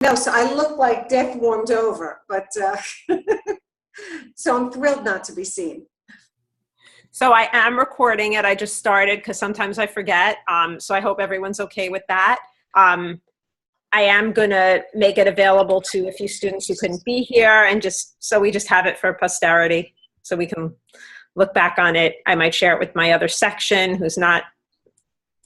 No, so I look like death warmed over, but so I'm thrilled not to be seen. So I am recording it. I just started because sometimes I forget. So I hope everyone's okay with that. I am going to make it available to a few students who couldn't be here, and so we just have it for posterity so we can look back on it. I might share it with my other section who's not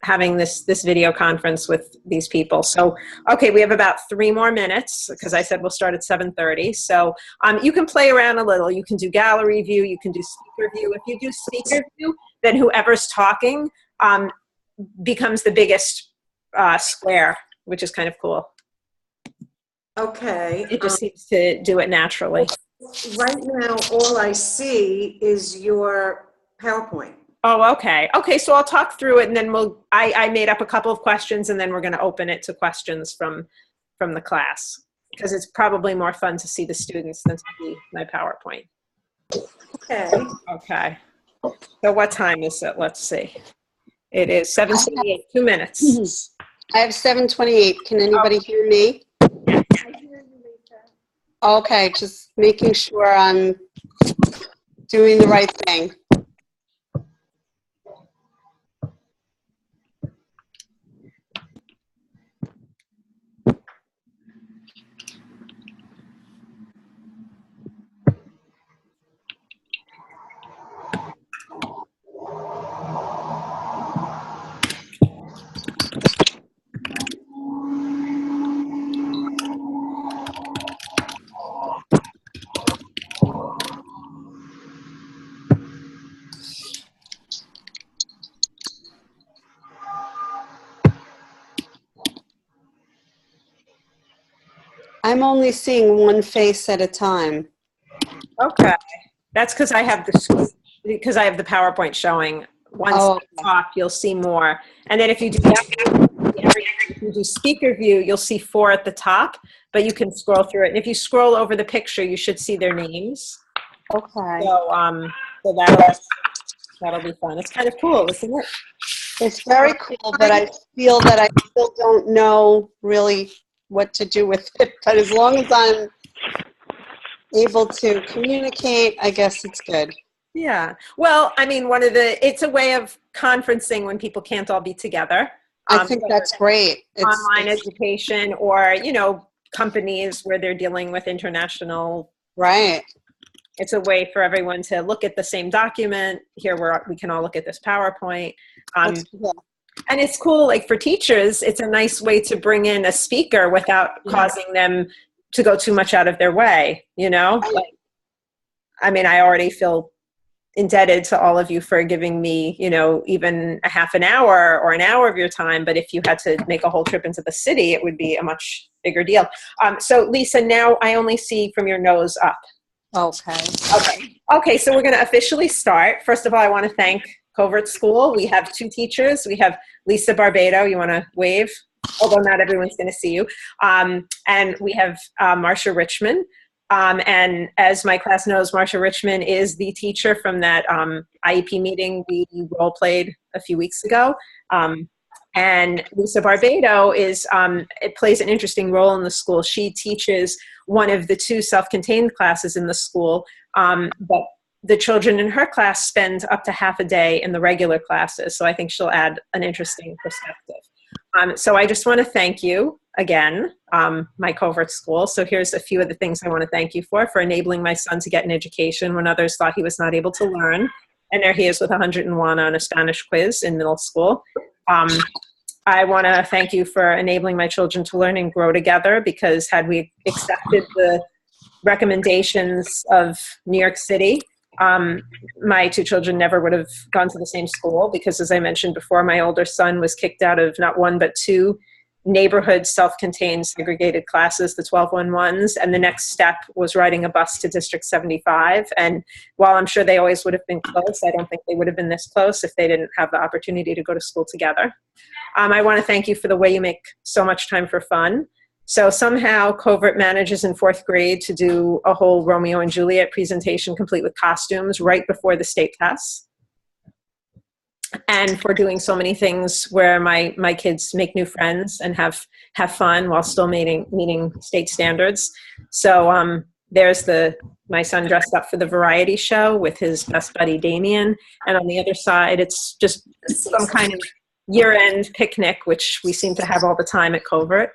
having this video conference with these people. So, okay, we have about 3 more minutes because I said we'll start at 7:30. So you can play around a little. You can do gallery view. You can do speaker view. If you do speaker view, then whoever's talking becomes the biggest square, which is kind of cool. Okay. It just seems to do it naturally. Right now, all I see is your PowerPoint. Oh, okay. Okay, so I'll talk through it, and then I made up a couple of questions, and then we're going to open it to questions from the class, because it's probably more fun to see the students than to see my PowerPoint. Okay. Okay. So what time is it? Let's see. It is 7:28, 2 minutes. I have 7:28. Can anybody hear me? I hear you, Lisa. Okay, just making sure I'm doing the right thing. I'm only seeing one face at a time. Okay. That's because I have the PowerPoint showing. Once it's off, you'll see more. And then if you do speaker view, you'll see 4 at the top, but you can scroll through it. And if you scroll over the picture, you should see their names. Okay. So that'll be fun. It's kind of cool, isn't it? It's very cool, but I feel that I still don't know really what to do with it. But as long as I'm able to communicate, I guess it's good. Yeah. Well, I mean, it's a way of conferencing when people can't all be together. I think that's great. Online education, or, companies where they're dealing with international. Right. It's a way for everyone to look at the same document. Here we can all look at this PowerPoint. Cool. And it's cool, like for teachers, it's a nice way to bring in a speaker without causing them to go too much out of their way, Like, I mean, I already feel indebted to all of you for giving me, even a half an hour or an hour of your time. But if you had to make a whole trip into the city, it would be a much bigger deal. So Lisa, now I only see from your nose up. Okay, so we're going to officially start. First of all, I want to thank Covert School. We have 2 teachers. We have Lisa Barbado. You want to wave? Although not everyone's going to see you. And we have Marcia Richmond. And as my class knows, Marcia Richmond is the teacher from that IEP meeting we role played a few weeks ago. And Lisa Barbado it plays an interesting role in the school. She teaches one of the 2 self-contained classes in the school, but the children in her class spend up to half a day in the regular classes. So I think she'll add an interesting perspective. So I just want to thank you again, my Covert School. So here's a few of the things I want to thank you for enabling my son to get an education when others thought he was not able to learn. And there he is with 101 on a Spanish quiz in middle school. I want to thank you for enabling my children to learn and grow together, because had we accepted the recommendations of New York City, my 2 children never would have gone to the same school, because as I mentioned before, my older son was kicked out of not 1 but 2 neighborhood self-contained segregated classes, the 1211s, and the next step was riding a bus to District 75. And while I'm sure they always would have been close, I don't think they would have been this close if they didn't have the opportunity to go to school together. I want to thank you for the way you make so much time for fun. So somehow Covert manages in 4th grade to do a whole Romeo and Juliet presentation complete with costumes right before the state tests. and for doing so many things where my kids make new friends and have fun while still meeting state standards. So there's my son dressed up for the variety show with his best buddy Damien, and on the other side it's just some kind of year-end picnic, which we seem to have all the time at Covert.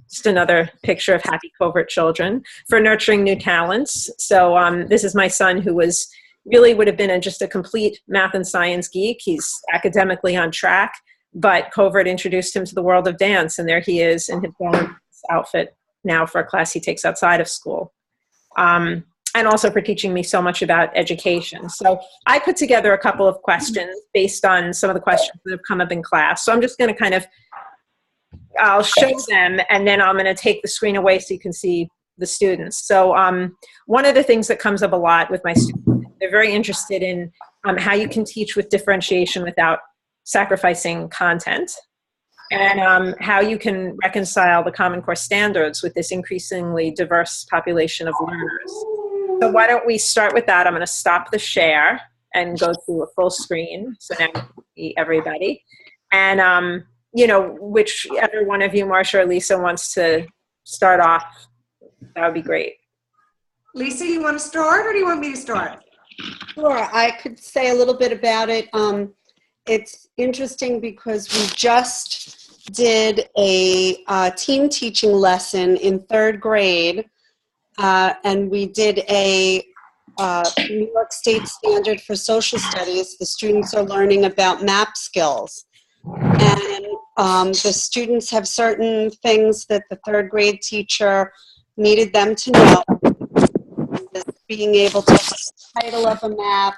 Just another picture of happy Covert children for nurturing new talents. So this is my son, who would have been just a complete math and science geek. He's academically on track, but Covert introduced him to the world of dance, and there he is in his dance outfit now for a class he takes outside of school. And also for teaching me so much about education. So I put together a couple of questions based on some of the questions that have come up in class. So I'm just going to I'll show them, and then I'm going to take the screen away so you can see the students. So one of the things that comes up a lot with my students, they're very interested in how you can teach with differentiation without sacrificing content, and how you can reconcile the Common Core standards with this increasingly diverse population of learners. So why don't we start with that? I'm going to stop the share and go to a full screen, so now you can see everybody. And whichever one of you, Marcia or Lisa, wants to start off, that would be great. Lisa, you want to start, or do you want me to start? Sure, I could say a little bit about it. It's interesting because we just did a team teaching lesson in 3rd grade, and we did a New York State standard for social studies. The students are learning about map skills. And the students have certain things that the 3rd grade teacher needed them to know. Being able to see the title of a map,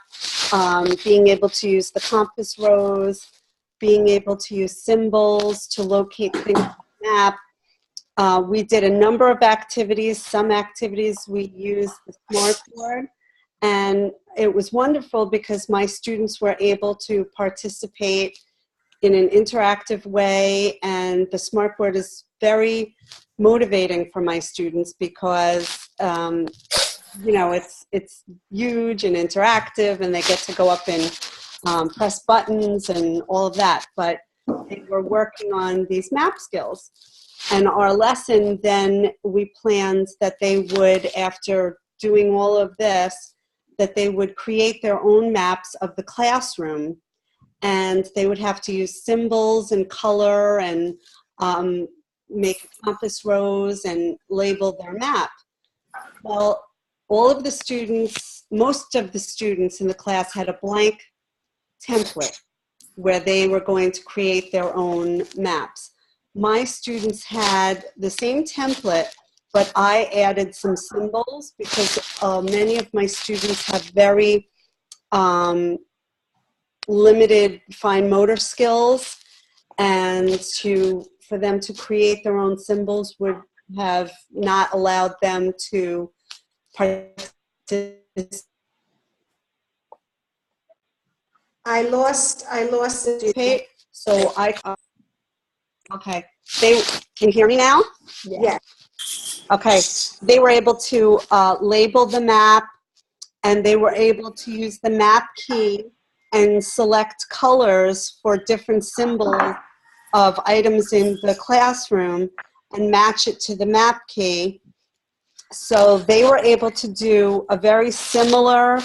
being able to use the compass rose, being able to use symbols to locate things on the map. We did a number of activities. Some activities we used the smartboard, and it was wonderful because my students were able to participate in an interactive way, and the smartboard is very motivating for my students because it's huge and interactive, and they get to go up and press buttons and all of that. But they were working on these map skills. And our lesson, then we planned that they would, after doing all of this, that they would create their own maps of the classroom, and they would have to use symbols and color and make a compass rose and label their map. Well, all of the students, most of the students in the class had a blank template where they were going to create their own maps. My students had the same template, but I added some symbols because many of my students have very limited fine motor skills, and for them to create their own symbols would have not allowed them to participate. I lost the So okay. Can you hear me now? Yeah. Okay. They were able to label the map, and they were able to use the map key and select colors for different symbols of items in the classroom and match it to the map key. So they were able to do a very similar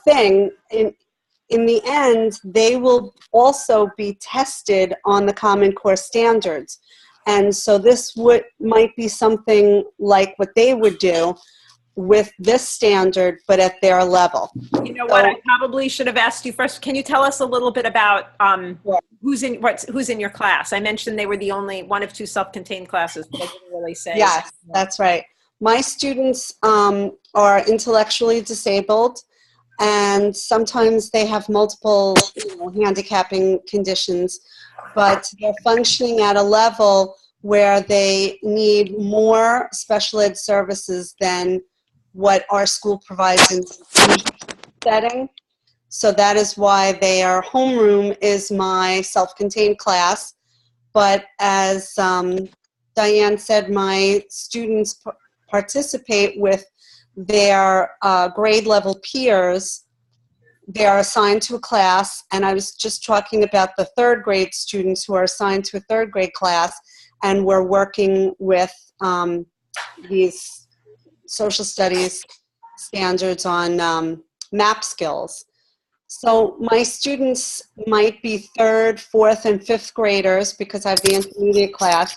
thing. In the end, they will also be tested on the Common Core standards. And so this might be something like what they would do with this standard, but at their level. You know what? I probably should have asked you first. Can you tell us a little bit about who's in your class? I mentioned they were the only one of 2 self-contained classes, but I didn't really say. Yes, that's right. My students are intellectually disabled, and sometimes they have multiple handicapping conditions, but they're functioning at a level where they need more special ed services than what our school provides in the setting. So that is why their homeroom is my self-contained class. But as Diane said, my students participate with their grade level peers they are assigned to a class, and I was just talking about the third grade students who are assigned to a third grade class, and we're working with these social studies standards on map skills. So my students might be third, fourth, and fifth graders because I have the intermediate class,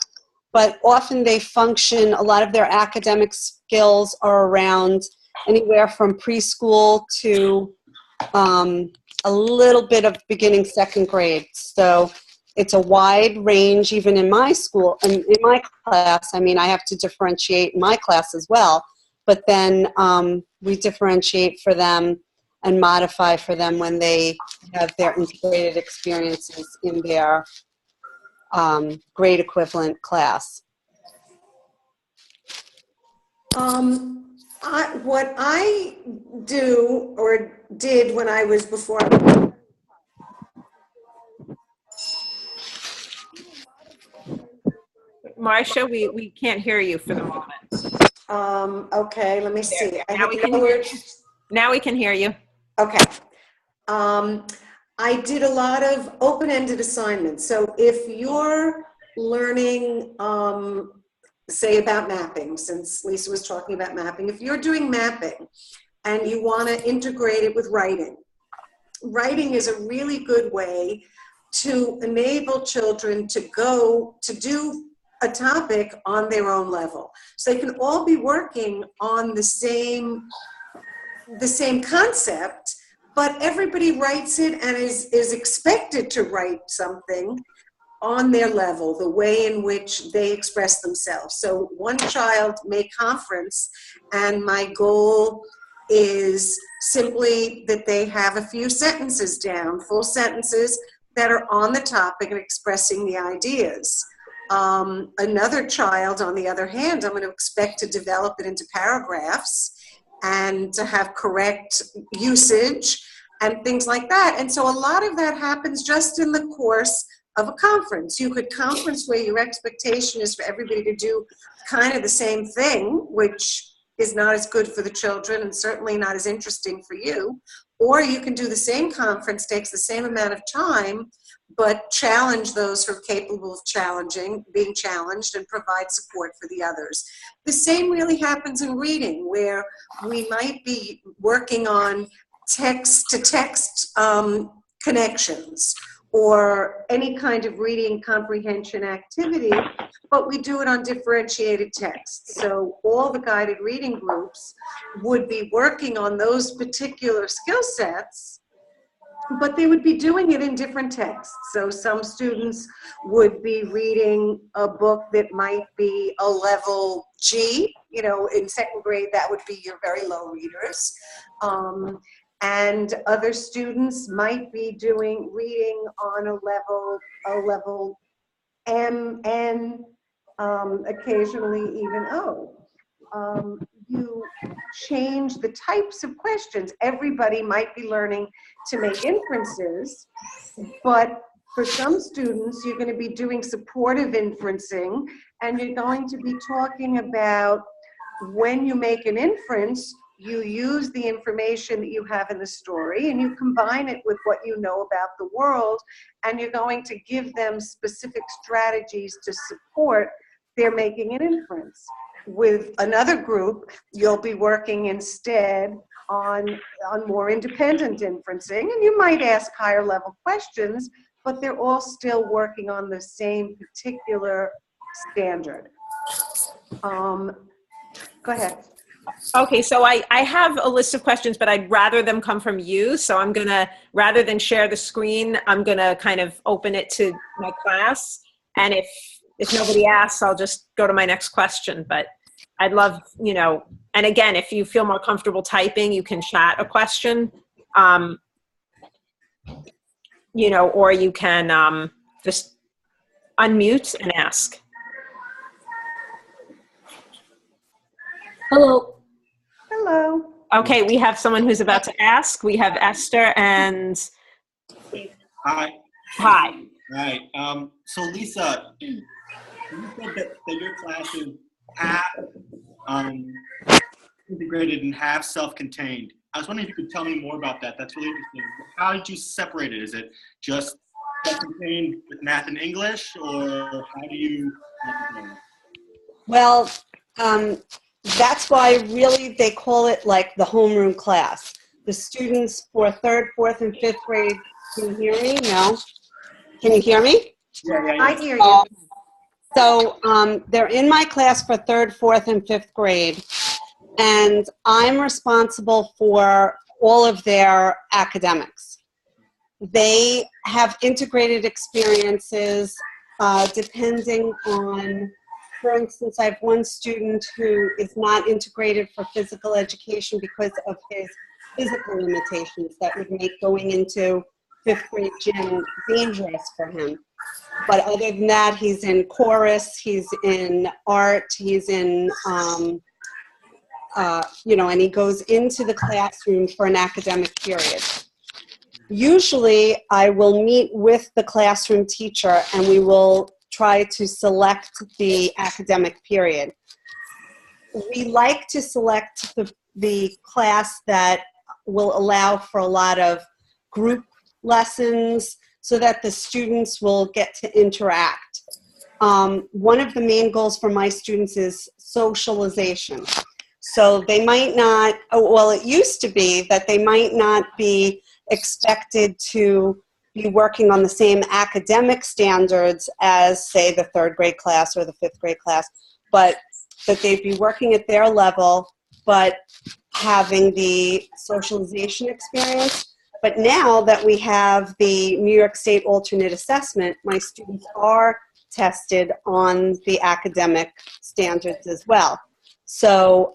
but often they function, a lot of their academic skills are around anywhere from preschool to a little bit of beginning second grade. So it's a wide range, even in my school, in my class. I mean, I have to differentiate in my class as well, but then we differentiate for them and modify for them when they have their integrated experiences in their grade equivalent class. What I do or did when I was before. Marcia, we can't hear you for the moment. Okay, let me see. I Now have we can lowered. Now we can hear you. Okay. I did a lot of open-ended assignments. So if you're learning, say about mapping, since Lisa was talking about mapping, if you're doing mapping and you want to integrate it with writing, writing is a really good way to enable children to go to do a topic on their own level. So they can all be working on the same concept, but everybody writes it and is expected to write something on their level, the way in which they express themselves. So one child may conference, and my goal is simply that they have a few sentences down, full sentences that are on the topic and expressing the ideas. Another child, on the other hand, I'm going to expect to develop it into paragraphs and to have correct usage and things like that. And so a lot of that happens just in the course of a conference. You could conference where your expectation is for everybody to do kind of the same thing, which is not as good for the children and certainly not as interesting for you. Or you can do the same conference, takes the same amount of time, but challenge those who are capable of being challenged, and provide support for the others. The same really happens in reading, where we might be working on text-to-text connections or any kind of reading comprehension activity, but we do it on differentiated text. So all the guided reading groups would be working on those particular skill sets, but they would be doing it in different texts. So some students would be reading a book that might be a level G, you know, in second grade, that would be your very low readers. And other students might be reading on a level M, N, occasionally even O. You change the types of questions. Everybody might be learning to make inferences, but for some students, you're going to be doing supportive inferencing, and you're going to be talking about when you make an inference, you use the information that you have in the story and you combine it with what you know about the world, and you're going to give them specific strategies to support their making an inference. With another group, you'll be working instead on more independent inferencing, and you might ask higher level questions, but they're all still working on the same particular standard. Go ahead. Okay, so I have a list of questions, but I'd rather them come from you. So I'm gonna, rather than share the screen, I'm gonna kind of open it to my class. And if nobody asks, I'll just go to my next question. But I'd love, you know, and again, if you feel more comfortable typing, you can chat a question, you know, or you can just unmute and ask. Hello. Hello. Okay, we have someone who's about to ask. We have Esther and... Hi. Hi. Right. So Lisa, you said that your classes half integrated and half self-contained. I was wondering if you could tell me more about that. That's really interesting. How did you separate it? Is it just contained with math and English, or how do you? Well, that's why really they call it like the homeroom class. The students for 3rd, 4th, and 5th grade, can you hear me? No? Can you hear me? Yeah. I hear you. So they're in my class for 3rd, 4th, and 5th grade, and I'm responsible for all of their academics. They have integrated experiences depending on, for instance, I have one student who is not integrated for physical education because of his physical limitations that would make going into 5th grade gym dangerous for him. But other than that, he's in chorus, he's in art, he's in, and he goes into the classroom for an academic period. Usually, I will meet with the classroom teacher and we will try to select the academic period. We like to select the class that will allow for a lot of group lessons so that the students will get to interact. One of the main goals for my students is socialization. So they might not, well, it used to be that they might not be expected to be working on the same academic standards as, say, the 3rd grade class or the 5th grade class, but that they'd be working at their level, but having the socialization experience. But now that we have the New York State alternate assessment, my students are tested on the academic standards as well. So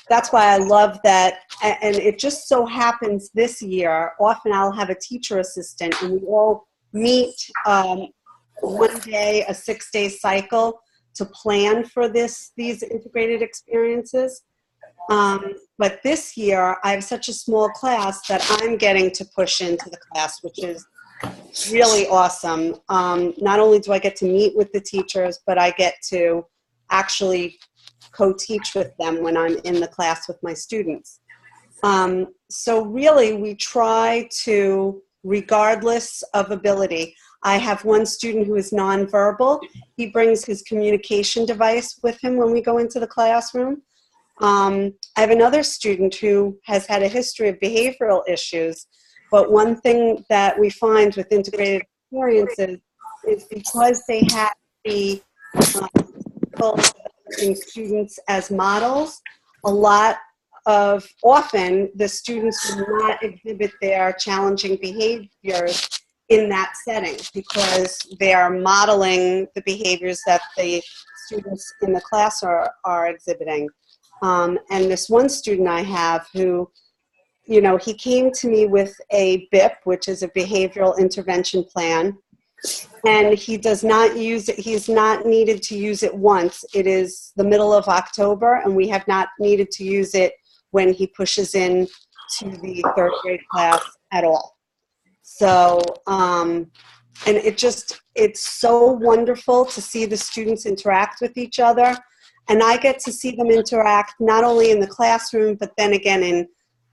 that's why I love that. And it just so happens this year, often I'll have a teacher assistant and we all meet one day, a 6-day cycle to plan for these integrated experiences. But this year, I have such a small class that I'm getting to push into the class, which is really awesome. Not only do I get to meet with the teachers, but I get to actually co-teach with them when I'm in the class with my students. So really, we try to, regardless of ability, I have one student who is nonverbal. He brings his communication device with him when we go into the classroom. I have another student who has had a history of behavioral issues, but one thing that we find with integrated experiences is because they have the students as models, often the students will not exhibit their challenging behaviors in that setting because they are modeling the behaviors that the students in the class are exhibiting. And this one student I have who, he came to me with a BIP, which is a behavioral intervention plan, and he does not use it. He's not needed to use it once. It is the middle of October, and we have not needed to use it when he pushes in to the 3rd grade class at all. So, and it's so wonderful to see the students interact with each other. And I get to see them interact not only in the classroom, but then again in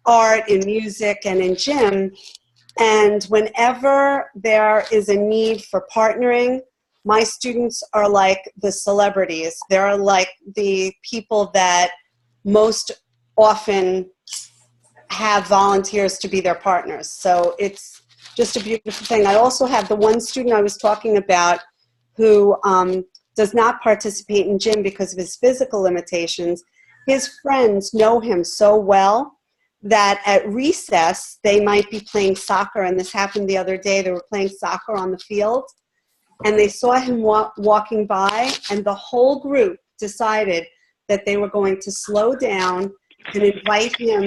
art, in music, and in gym. And whenever there is a need for partnering, my students are like the celebrities. They're like the people that most often have volunteers to be their partners. So it's just a beautiful thing. I also have the one student I was talking about who does not participate in gym because of his physical limitations. His friends know him so well that at recess, they might be playing soccer, and this happened the other day. They were playing soccer on the field, and they saw him walking by, and the whole group decided that they were going to slow down and invite him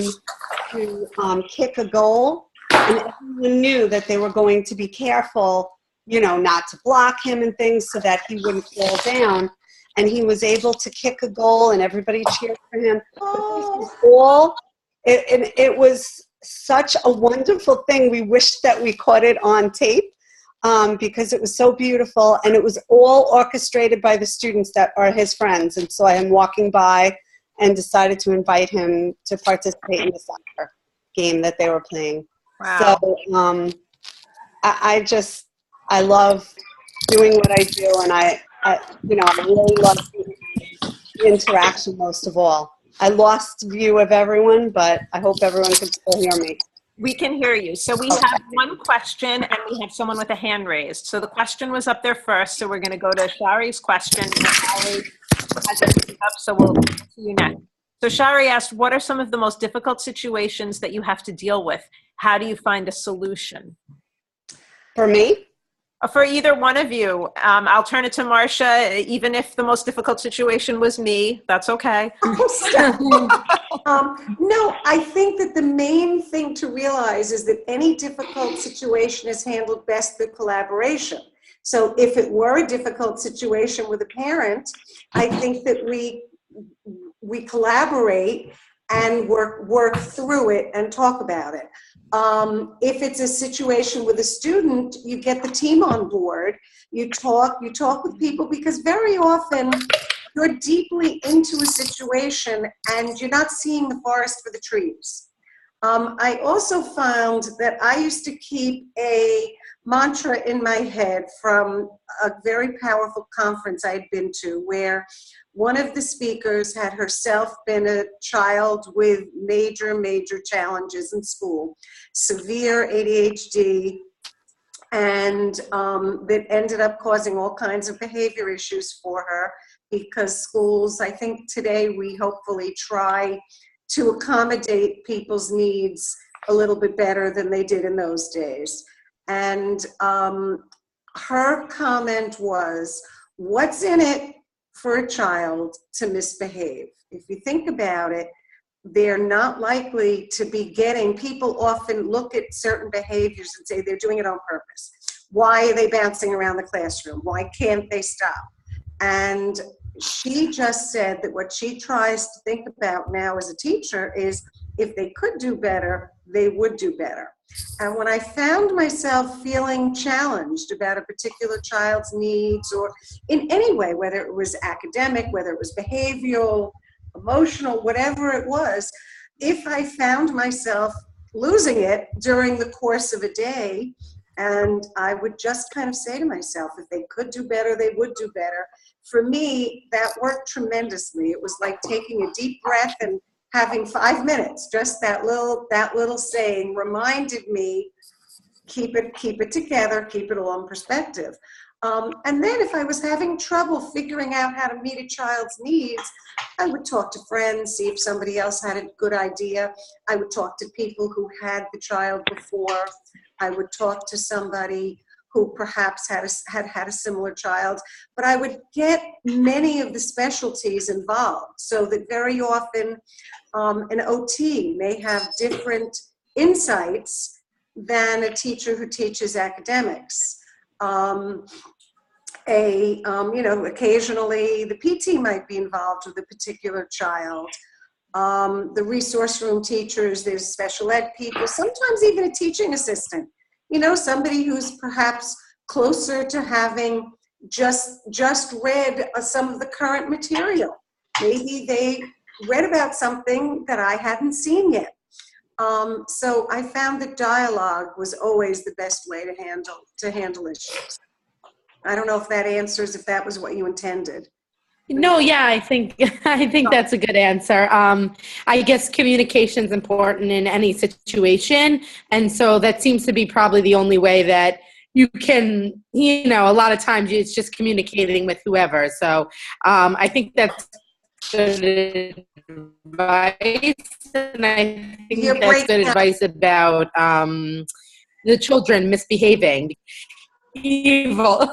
to kick a goal, and everyone knew that they were going to be careful, not to block him and things so that he wouldn't fall down. And he was able to kick a goal, and everybody cheered for him. It was such a wonderful thing. We wished that we caught it on tape because it was so beautiful, and it was all orchestrated by the students that are his friends. And so I am walking by, and decided to invite him to participate in the soccer game that they were playing. Wow. So I love doing what I do, and I really love the interaction most of all. I lost view of everyone, but I hope everyone can still hear me. We can hear you. So we have one question and we have someone with a hand raised. So the question was up there first. So we're going to go to Shari's question. Shari has it up, so we'll see you next. So Shari asked, what are some of the most difficult situations that you have to deal with? How do you find a solution? For me? For either one of you. I'll turn it to Marcia. Even if the most difficult situation was me, that's okay. No, I think that the main thing to realize is that any difficult situation is handled best through collaboration. So if it were a difficult situation with a parent, I think that we collaborate and work through it and talk about it. If it's a situation with a student, you get the team on board. You talk with people, because very often you're deeply into a situation and you're not seeing the forest for the trees. I also found that I used to keep a mantra in my head from a very powerful conference I'd been to, where one of the speakers had herself been a child with major challenges in school, severe ADHD, and that ended up causing all kinds of behavior issues for her, because schools, I think today we hopefully try to accommodate people's needs a little bit better than they did in those days. And her comment was, what's in it for a child to misbehave? If you think about it, they're not likely to be getting, people often look at certain behaviors and say they're doing it on purpose. Why are they bouncing around the classroom? Why can't they stop? And she just said that what she tries to think about now as a teacher is, if they could do better, they would do better. And when I found myself feeling challenged about a particular child's needs, or in any way, whether it was academic, whether it was behavioral, emotional, whatever it was, if I found myself losing it during the course of a day, and I would just kind of say to myself, if they could do better, they would do better. For me, that worked tremendously. It was like taking a deep breath and having 5 minutes. Just that little saying reminded me, keep it together, keep it all in perspective. And then if I was having trouble figuring out how to meet a child's needs, I would talk to friends, see if somebody else had a good idea. I would talk to people who had the child before. I would talk to somebody who perhaps had a similar child, but I would get many of the specialties involved, so that very often an OT may have different insights than a teacher who teaches academics. Occasionally the PT might be involved with a particular child. The resource room teachers, there's special ed people, sometimes even a teaching assistant. Somebody who's perhaps closer to having just read some of the current material. Maybe they read about something that I hadn't seen yet. So I found that dialogue was always the best way to handle issues. I don't know if that answers, if that was what you intended. No, yeah, I think that's a good answer. I guess communication is important in any situation, and so that seems to be probably the only way that you can, a lot of times it's just communicating with whoever. So I think that's good advice, and I think that's good advice about the children misbehaving. Evil.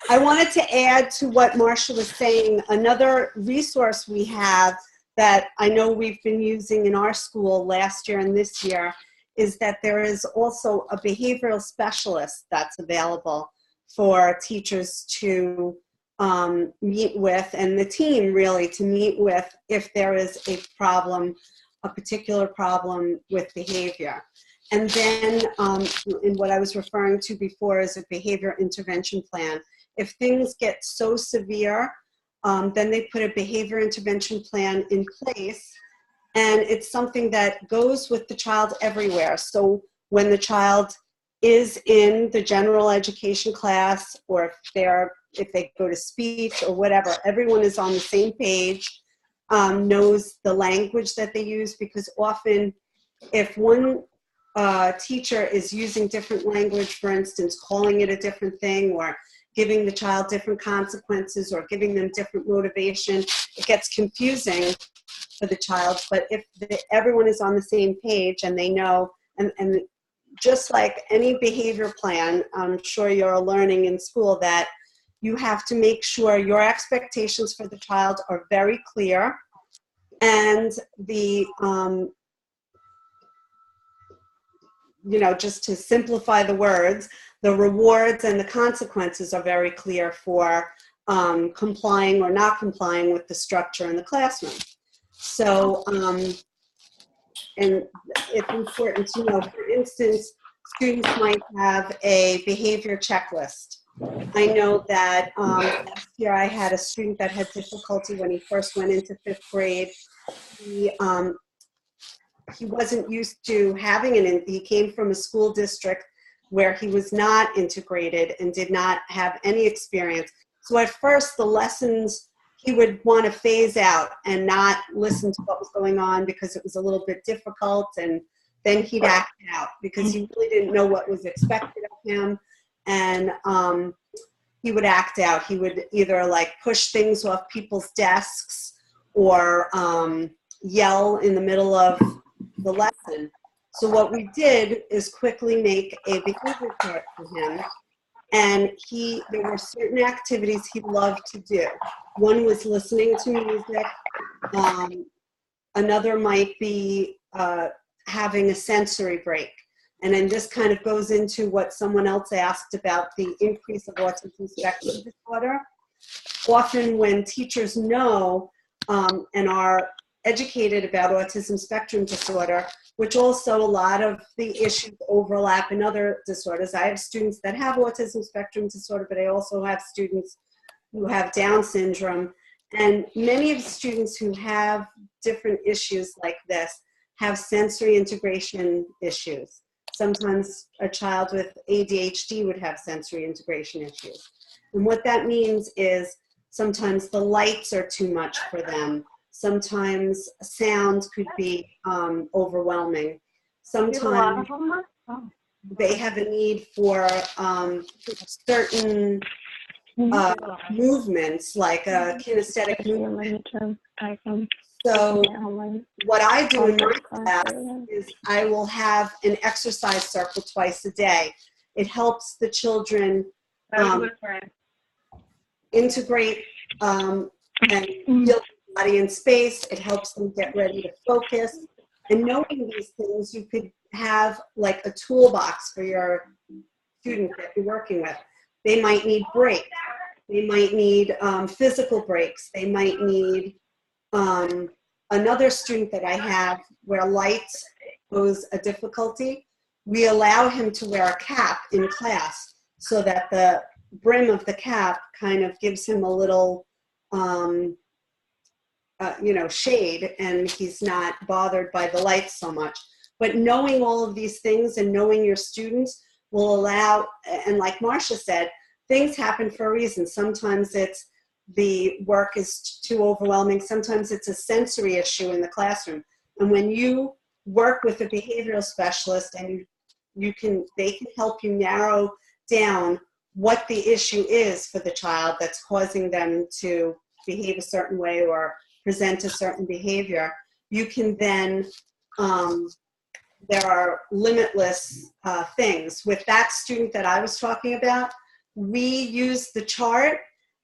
I wanted to add to what Marcia was saying. Another resource we have that I know we've been using in our school last year and this year is that there is also a behavioral specialist that's available for teachers to meet with, and the team really to meet with if there is a particular problem with behavior. And then in what I was referring to before is a behavior intervention plan. If things get so severe Then they put a behavior intervention plan in place, and it's something that goes with the child everywhere. So when the child is in the general education class, or if they go to speech or whatever, everyone is on the same page, knows the language that they use, because often if one teacher is using different language, for instance, calling it a different thing, or giving the child different consequences, or giving them different motivation, it gets confusing for the child. But if everyone is on the same page and they know, and just like any behavior plan, I'm sure you're learning in school that you have to make sure your expectations for the child are very clear, and the just to simplify the words, the rewards and the consequences are very clear for complying or not complying with the structure in the classroom. So, and it's important to know, for instance, students might have a behavior checklist. I know that last year I had a student that had difficulty when he first went into 5th grade. He wasn't used to having he came from a school district where he was not integrated and did not have any experience. So at first the lessons he would want to phase out and not listen to what was going on because it was a little bit difficult, and then he'd act out because he really didn't know what was expected of him, and he would act out. He would either like push things off people's desks or yell in the middle of the lesson. So what we did is quickly make a behavior chart for him, and there were certain activities he loved to do. One was listening to music. Another might be having a sensory break. And then this kind of goes into what someone else asked about the increase of autism spectrum disorder. Often when teachers know and are educated about autism spectrum disorder, which also a lot of the issues overlap in other disorders. I have students that have autism spectrum disorder, but I also have students who have Down syndrome. And many of the students who have different issues like this have sensory integration issues. Sometimes a child with ADHD would have sensory integration issues. And what that means is sometimes the lights are too much for them. Sometimes sound could be overwhelming. Sometimes they have a need for certain movements, like a kinesthetic movement. So what I do in my class is I will have an exercise circle twice a day. It helps the children integrate and feel body and space. It helps them get ready to focus. And knowing these things, you could have like a toolbox for your student that you're working with. They might need breaks. They might need physical breaks. They might need another student that I have where lights pose a difficulty. We allow him to wear a cap in class so that the brim of the cap kind of gives him a little shade, and he's not bothered by the lights so much. But knowing all of these things and knowing your students will allow, and like Marcia said, things happen for a reason. Sometimes it's the work is too overwhelming. Sometimes it's a sensory issue in the classroom. And when you work with a behavioral specialist and they can help you narrow down what the issue is for the child that's causing them to behave a certain way or present a certain behavior, you can then, there are limitless things. With that student that I was talking about, we used the chart,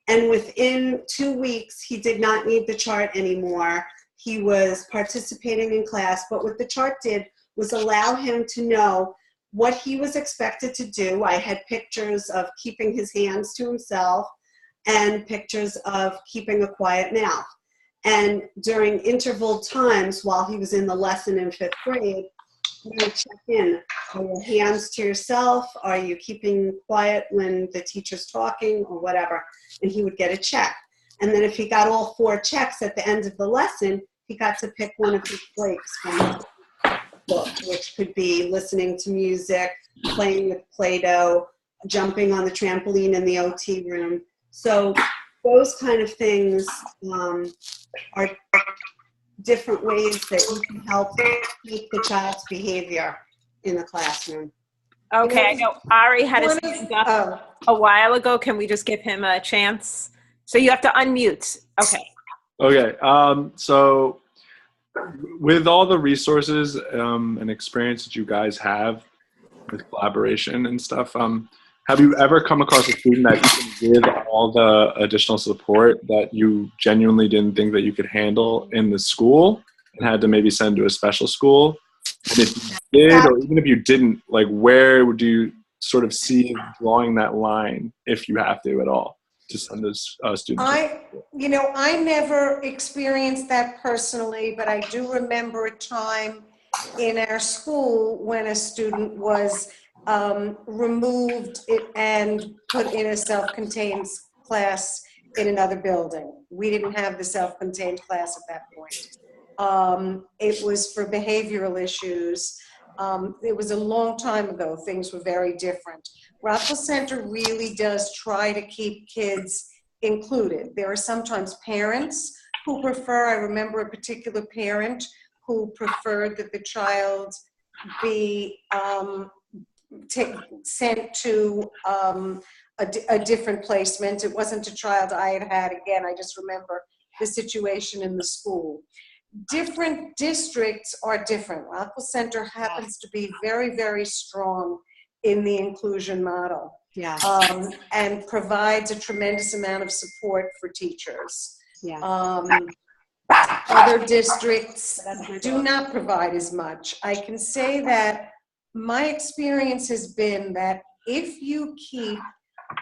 and within 2 weeks, he did not need the chart anymore. He was participating in class, but what the chart did was allow him to know what he was expected to do. I had pictures of keeping his hands to himself and pictures of keeping a quiet mouth. And during interval times while he was in the lesson in 5th grade, we would check in. Are your hands to yourself? Are you keeping quiet when the teacher's talking or whatever? And he would get a check. And then if he got all 4 checks at the end of the lesson, he got to pick one of his breaks from the book, which could be listening to music, playing with Play-Doh, jumping on the trampoline in the OT room. So those kind of things are different ways that you can help keep the child's behavior in the classroom. Okay, I know Ari had his One of- hand up oh. a while ago. Can we just give him a chance? So you have to unmute. Okay. Okay, so with all the resources and experience that you guys have with collaboration and stuff, have you ever come across a student that even with all the additional support that you genuinely didn't think that you could handle in the school and had to maybe send to a special school? And if you did, or even if you didn't, like where would you sort of see drawing that line, if you have to at all, to send those students? I never experienced that personally, but I do remember a time in our school when a student was removed and put in a self-contained class in another building. We didn't have the self-contained class at that point. It was for behavioral issues. It was a long time ago. Things were very different. Rockville Center really does try to keep kids included. There are sometimes parents who prefer, I remember a particular parent who preferred that the child be sent to a different placement. It wasn't a child I had. Again, I just remember the situation in the school. Different districts are different. Rockville Center happens to be very, very strong in the inclusion model. Yeah. And provides a tremendous amount of support for teachers. Yeah. Other districts do not provide as much. I can say that my experience has been that if you keep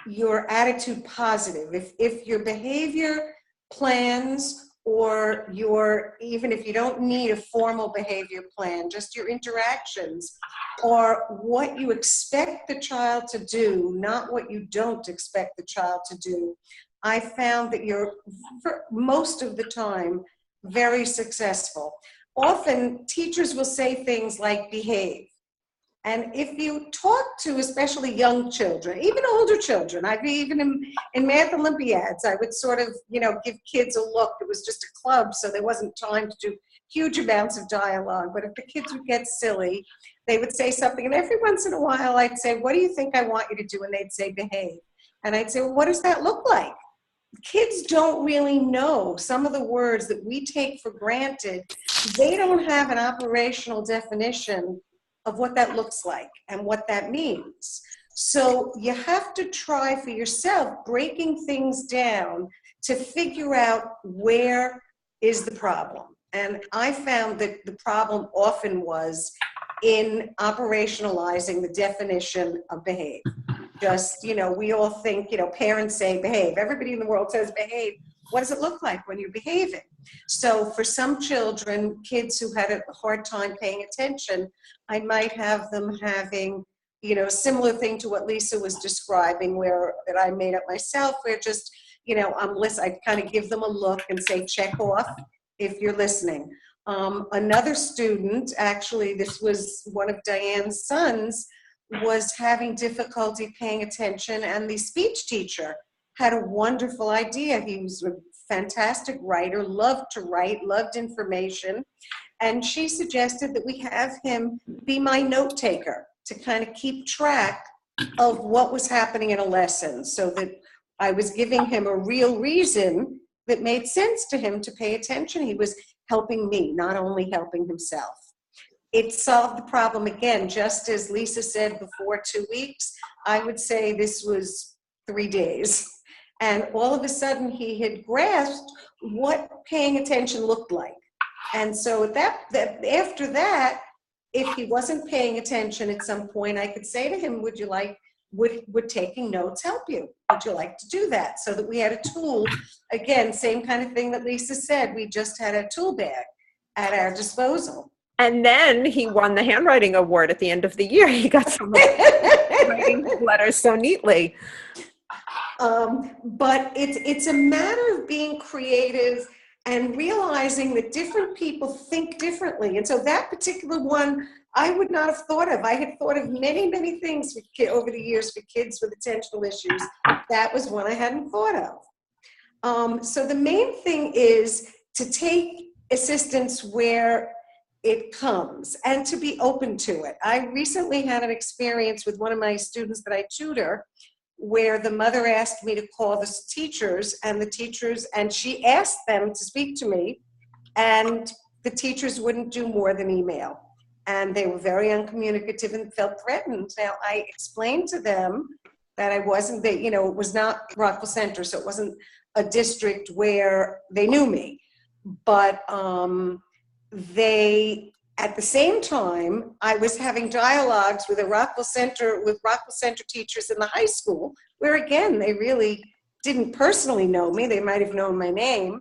your attitude positive, if your behavior plans or even if you don't need a formal behavior plan, just your interactions or what you expect the child to do, not what you don't expect the child to do, I found that you're, for most of the time, very successful. Often teachers will say things like behave. And if you talk to especially young children, even older children, I've even in Math Olympiads, I would sort of, give kids a look. It was just a club, so there wasn't time to do huge amounts of dialogue. But if the kids would get silly, they would say something. And every once in a while, I'd say, what do you think I want you to do? And they'd say, behave. And I'd say, well, what does that look like? Kids don't really know some of the words that we take for granted. They don't have an operational definition of what that looks like and what that means. So you have to try for yourself, breaking things down to figure out where is the problem. And I found that the problem often was in operationalizing the definition of behave. Just, we all think, parents say behave. Everybody in the world says behave. What does it look like when you're behaving? So for some children, kids who had a hard time paying attention, I might have them having, a similar thing to what Lisa was describing, that I made up myself, where just, I kind of give them a look and say, check off if you're listening. Another student, actually, this was one of Diane's sons, was having difficulty paying attention, and the speech teacher had a wonderful idea. He was a fantastic writer, loved to write, loved information, and she suggested that we have him be my note taker to kind of keep track of what was happening in a lesson, so that I was giving him a real reason that made sense to him to pay attention. He was helping me, not only helping himself. It solved the problem again, just as Lisa said before, 2 weeks. I would say this was 3 days. And all of a sudden he had grasped what paying attention looked like. And so after that, if he wasn't paying attention at some point, I could say to him, would taking notes help you? Would you like to do that? So that we had a tool. Again, same kind of thing that Lisa said. We just had a tool bag at our disposal. And then he won the handwriting award at the end of the year. He got some writing letters so neatly. But it's a matter of being creative and realizing that different people think differently. And so that particular one, I would not have thought of. I had thought of many, many things for over the years for kids with attentional issues. That was one I hadn't thought of. So the main thing is to take assistance where it comes and to be open to it. I recently had an experience with one of my students that I tutor where the mother asked me to call the teachers, and she asked them to speak to me, and the teachers wouldn't do more than email. And they were very uncommunicative and felt threatened. Now, I explained to them that I wasn't, it was not Rockville Centre, so it wasn't a district where they knew me. But at the same time, I was having dialogues with Rockville Centre teachers in the high school, where again, they really didn't personally know me. They might have known my name.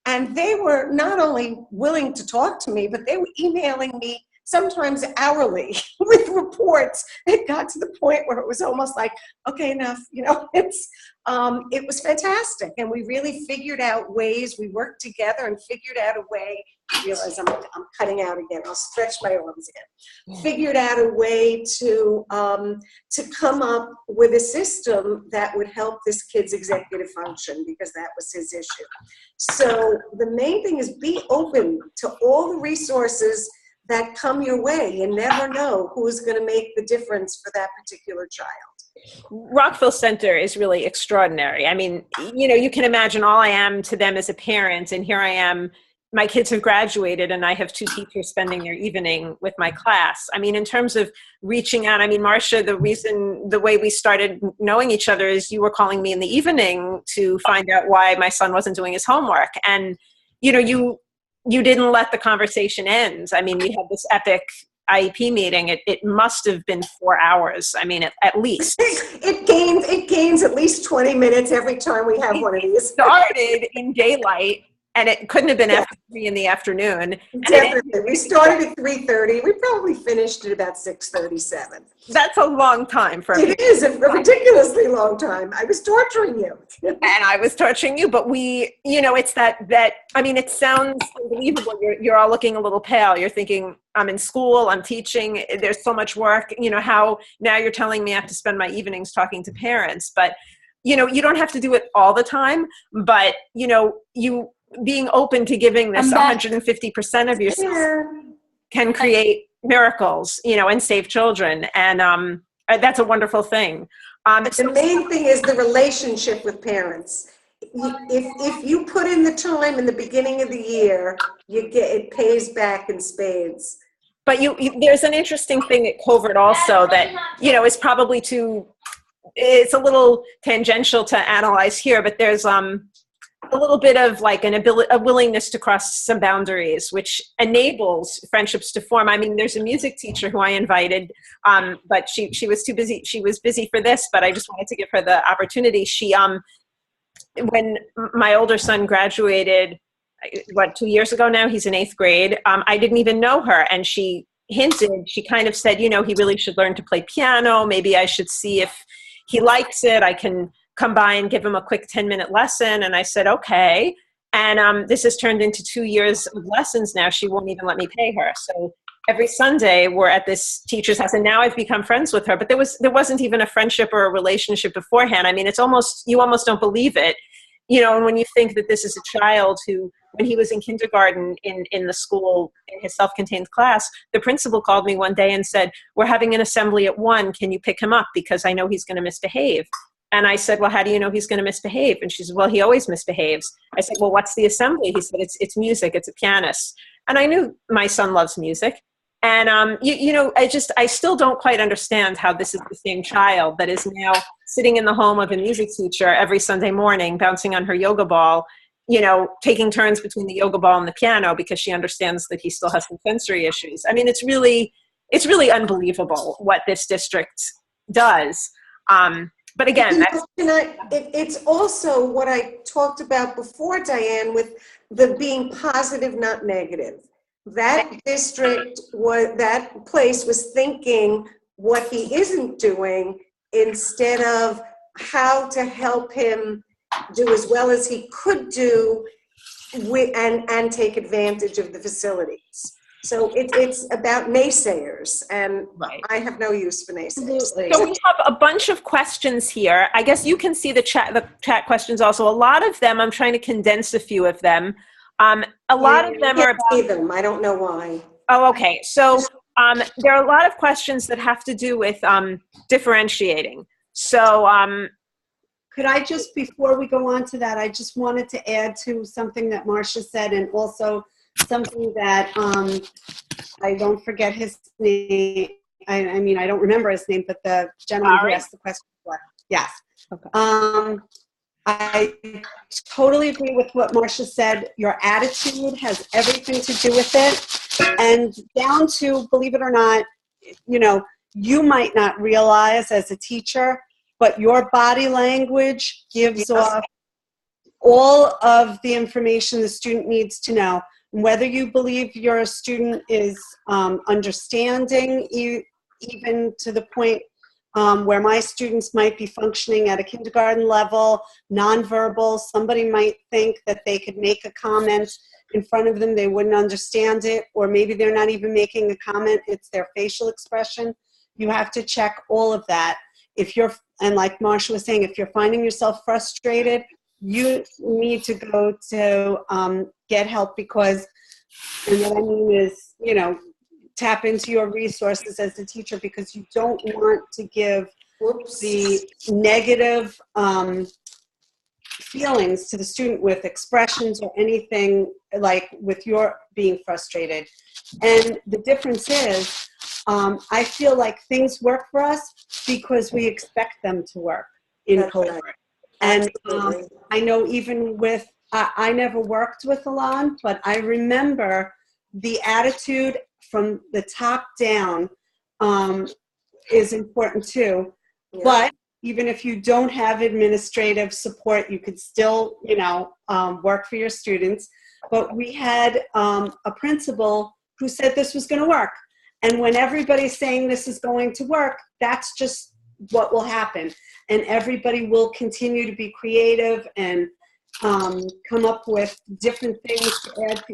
And they were not only willing to talk to me, but they were emailing me sometimes hourly with reports. It got to the point where it was almost like, okay, enough, it was fantastic. And we really figured out ways, we worked together and figured out a way, I realize I'm cutting out again, I'll stretch my arms again. Figured out a way to come up with a system that would help this kid's executive function, because that was his issue. So the main thing is be open to all the resources that come your way. You never know who's going to make the difference for that particular child. Rockville Centre is really extraordinary. I mean, you can imagine all I am to them as a parent, and here I am, my kids have graduated and I have 2 teachers spending their evening with my class. I mean, in terms of reaching out, I mean, Marcia, the way we started knowing each other is you were calling me in the evening to find out why my son wasn't doing his homework. And, you didn't let the conversation end. I mean, we had this epic IEP meeting. It must have been 4 hours. I mean, at least. It gains at least 20 minutes every time we have one of these. Started in daylight, and it couldn't have been after 3 in the afternoon. Definitely. We started at 3:30. We probably finished at about 6:37. That's a long time for It is a ridiculously long time. I was torturing you. And I was touching you, but it's that, I mean, it sounds unbelievable. You're all looking a little pale. You're thinking, I'm in school, I'm teaching, there's so much work, how now you're telling me I have to spend my evenings talking to parents. But, you don't have to do it all the time, but, you being open to giving this 150% of yourself can create miracles, and save children. And that's a wonderful thing. The main thing is the relationship with parents. If you put in the time in the beginning of the year, it pays back in spades. But there's an interesting thing at Covert also that, is probably it's a little tangential to analyze here, but there's a little bit of like a willingness to cross some boundaries, which enables friendships to form. I mean, there's a music teacher who I invited, but she was too busy. She was busy for this, but I just wanted to give her the opportunity. When my older son graduated, 2 years ago now, he's in 8th grade. I didn't even know her. And she kind of said, he really should learn to play piano. Maybe I should see if he likes it. I can come by and give him a quick 10-minute lesson. And I said, okay. And this has turned into 2 years of lessons now. She won't even let me pay her. So every Sunday we're at this teacher's house, and now I've become friends with her. But there wasn't even a friendship or a relationship beforehand. I mean, you almost don't believe it. And when you think that this is a child who, when he was in kindergarten in the school, in his self-contained class, the principal called me one day and said, we're having an assembly at 1. Can you pick him up? Because I know he's going to misbehave. And I said, well, how do you know he's going to misbehave? And she said, well, he always misbehaves. I said, well, what's the assembly? He said, it's music. It's a pianist. And I knew my son loves music. And, I still don't quite understand how this is the same child that is now sitting in the home of a music teacher every Sunday morning, bouncing on her yoga ball, taking turns between the yoga ball and the piano because she understands that he still has some sensory issues. I mean, it's really unbelievable what this district does. But again, it's also what I talked about before, Diane, with the being positive, not negative. That place was thinking what he isn't doing instead of how to help him do as well as he could do and take advantage of the facilities. So it's about naysayers, and Right. I have no use for naysayers. So we have a bunch of questions here. I guess you can see the chat questions also. A lot of them, I'm trying to condense a few of them. A lot of them are I can't see them. I don't know why. Oh, okay. So there are a lot of questions that have to do with differentiating. So Could I just, before we go on to that, I just wanted to add to something that Marcia said, and also something that I don't forget his name. I mean, I don't remember his name, but the gentleman who asked the question before. Yes. Okay. I totally agree with what Marcia said. Your attitude has everything to do with it. And down to, believe it or not, you know, you might not realize as a teacher, but your body language gives off all of the information the student needs to know. Whether you believe your student is understanding, even to the point where my students might be functioning at a kindergarten level, nonverbal, somebody might think that they could make a comment in front of them, they wouldn't understand it, or maybe they're not even making a comment, it's their facial expression. You have to check all of that. If you're, and like Marcia was saying, if you're finding yourself frustrated, you need to go to get help, because, and what I mean is, you know, tap into your resources as a teacher, because you don't want to give the negative feelings to the student with expressions or anything like with your being frustrated. And the difference is, I feel like things work for us because we expect them to work in COVID. And I know even with, I never worked with Alon, but I remember the attitude from the top down is important too. Yeah. But even if you don't have administrative support, you could still, you know, work for your students. But we had a principal who said this was going to work. And when everybody's saying this is going to work, that's just what will happen. And everybody will continue to be creative and come up with different things to add,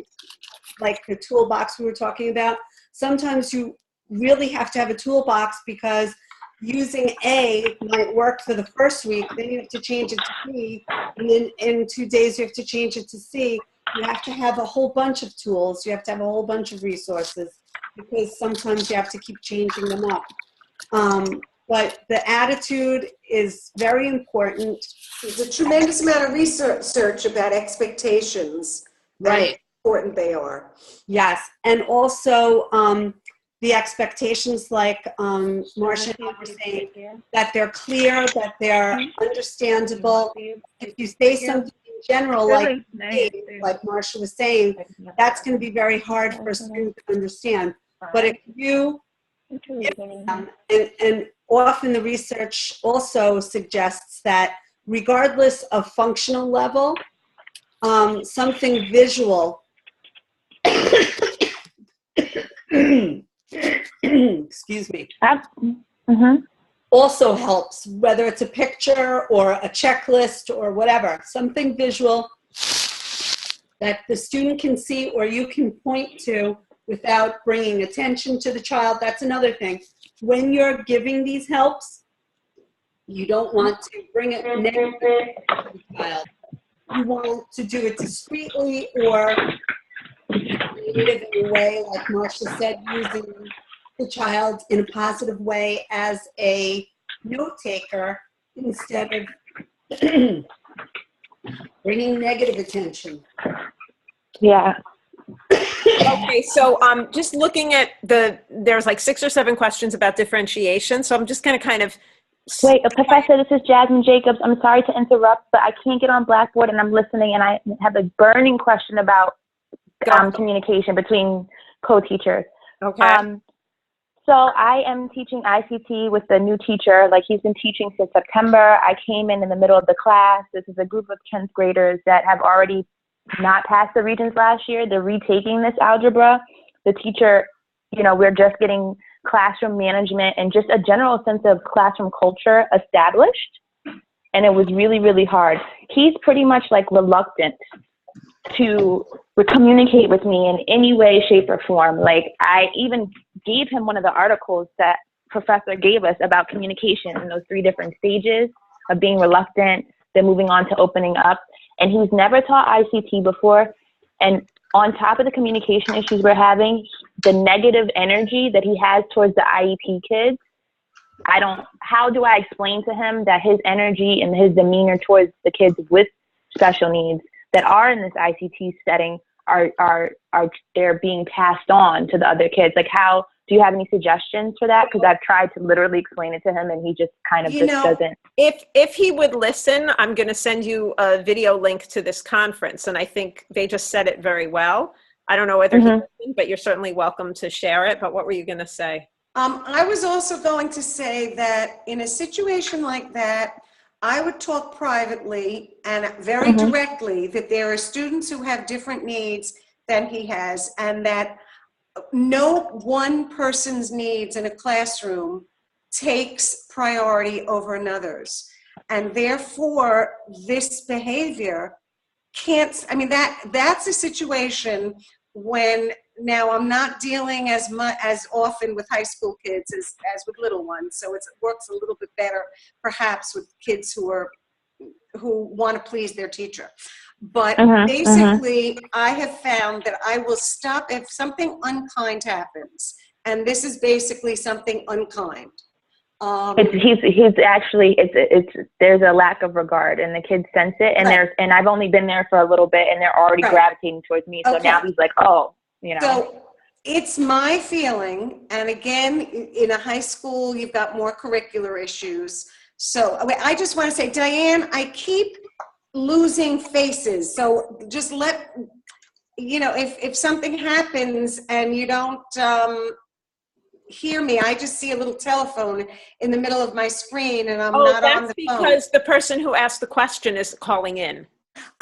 like the toolbox we were talking about. Sometimes you really have to have a toolbox, because using A might work for the first week, then you have to change it to B, and then in 2 days you have to change it to C. You have to have a whole bunch of tools. You have to have a whole bunch of resources, because sometimes you have to keep changing them up. But the attitude is very important. There's a tremendous amount of research about expectations. Right. How important they are. Yes, and also the expectations, like Marcia and I were saying, that they're clear, that they're understandable. If you say something in general, like Marcia was saying, that's going to be very hard for a student to understand. But if you, and often the research also suggests that regardless of functional level, something visual excuse me, also helps, whether it's a picture or a checklist or whatever, something visual that the student can see or you can point to without bringing attention to the child. That's another thing. When you're giving these helps, you don't want to bring it negatively to the child. You want to do it discreetly or creative in a way, like Marcia said, using the child in a positive way as a note taker instead of bringing negative attention. Yeah. Okay, so just looking at there's like 6 or 7 questions about differentiation. So I'm just going to kind of. Wait, Professor, this is Jasmine Jacobs. I'm sorry to interrupt, but I can't get on Blackboard and I'm listening, and I have a burning question about communication between co-teachers. Okay. So I am teaching ICT with the new teacher. Like, he's been teaching since September. I came in the middle of the class. This is a group of 10th graders that have already not passed the Regents last year. They're retaking this algebra. The teacher, you know, we're just getting classroom management and just a general sense of classroom culture established. and it was really, really hard. He's pretty much like reluctant to communicate with me in any way, shape, or form. Like, I even gave him one of the articles that professor gave us about communication in those 3 different stages of being reluctant, then moving on to opening up. And he's never taught ICT before. And on top of the communication issues we're having, the negative energy that he has towards the IEP kids, how do I explain to him that his energy and his demeanor towards the kids with special needs that are in this ICT setting they're being passed on to the other kids? Like, how do you have any suggestions for that? Because I've tried to literally explain it to him, and he just kind of doesn't. If he would listen, I'm going to send you a video link to this conference, and I think they just said it very well. I don't know whether he listened, but you're certainly welcome to share it. But what were you going to say? I was also going to say that in a situation like that, I would talk privately and very directly that there are students who have different needs than he has, and that no one person's needs in a classroom takes priority over another's. And therefore, this behavior can't, I mean, that's a situation when, now I'm not dealing as often with high school kids as with little ones, so it works a little bit better perhaps with kids who want to please their teacher. But basically, I have found that I will stop if something unkind happens, and this is basically something unkind. He's actually, there's a lack of regard, and the kids sense it, and and I've only been there for a little bit, and they're already gravitating towards me. So now he's like, oh, you know. So it's my feeling, and again, in a high school, you've got more curricular issues. So I just want to say, Diane, I keep losing faces. So just let, if something happens and you don't hear me, I just see a little telephone in the middle of my screen and I'm not on the phone. Because the person who asked the question is calling in.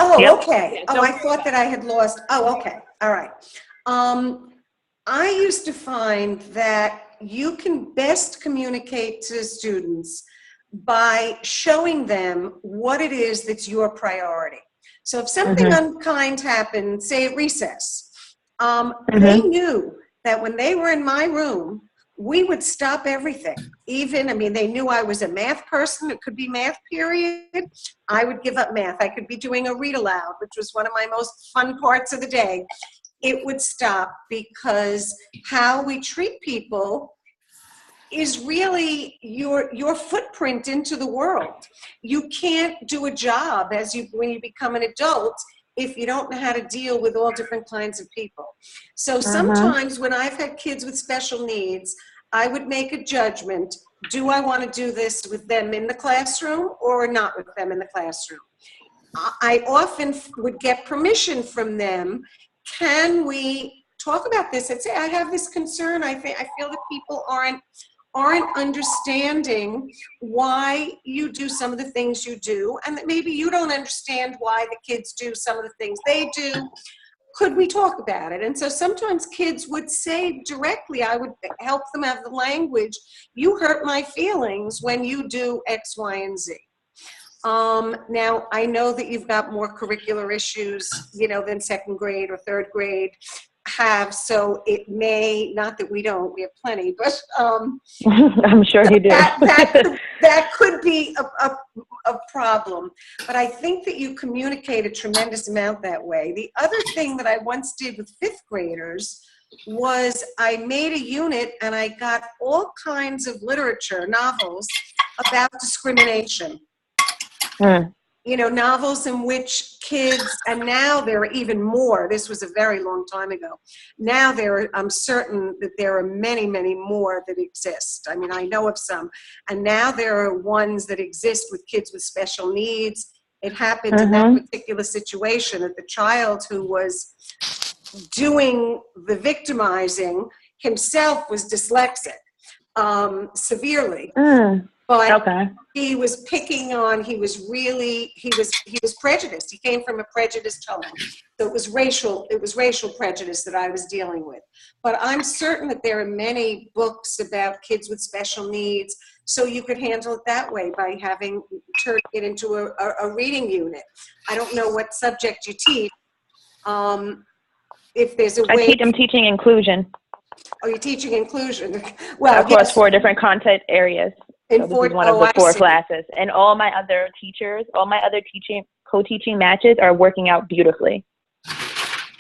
Oh, okay. Oh, I thought that I had lost. Oh, okay. All right. I used to find that you can best communicate to students by showing them what it is that's your priority. So if something unkind happened, say at recess, they knew that when they were in my room, we would stop everything. They knew I was a math person. It could be math period. I would give up math. I could be doing a read aloud, which was one of my most fun parts of the day. It would stop, because how we treat people is really your footprint into the world. You can't do a job when you become an adult if you don't know how to deal with all different kinds of people. So sometimes when I've had kids with special needs, I would make a judgment. Do I want to do this with them in the classroom or not with them in the classroom? I often would get permission from them. Can we talk about this? I'd say, I have this concern. I feel that people aren't understanding why you do some of the things you do, and that maybe you don't understand why the kids do some of the things they do. Could we talk about it? And so sometimes kids would say directly, I would help them have the language, you hurt my feelings when you do X, Y, and Z. Now, I know that you've got more curricular issues, than second grade or third grade have, so it may, not that we don't, we have plenty, but I'm sure you do. that could be a problem, but I think that you communicate a tremendous amount that way. The other thing that I once did with fifth graders was I made a unit and I got all kinds of literature, novels about discrimination. Novels in which kids, and now there are even more, this was a very long time ago. Now I'm certain that there are many, many more that exist. I know of some. And now there are ones that exist with kids with special needs. It happened in that particular situation that the child who was doing the victimizing himself was dyslexic, severely. But he was picking on, he was prejudiced. He came from a prejudiced home. So it was racial prejudice that I was dealing with. But I'm certain that there are many books about kids with special needs, so you could handle it that way by turning it into a reading unit. I don't know what subject you teach. If there's a way. I'm teaching inclusion Oh, you're teaching inclusion. Well, across yes. 4 different content areas. In So this four- is one of oh, the I 4 see. classes. And all my other co-teaching matches are working out beautifully.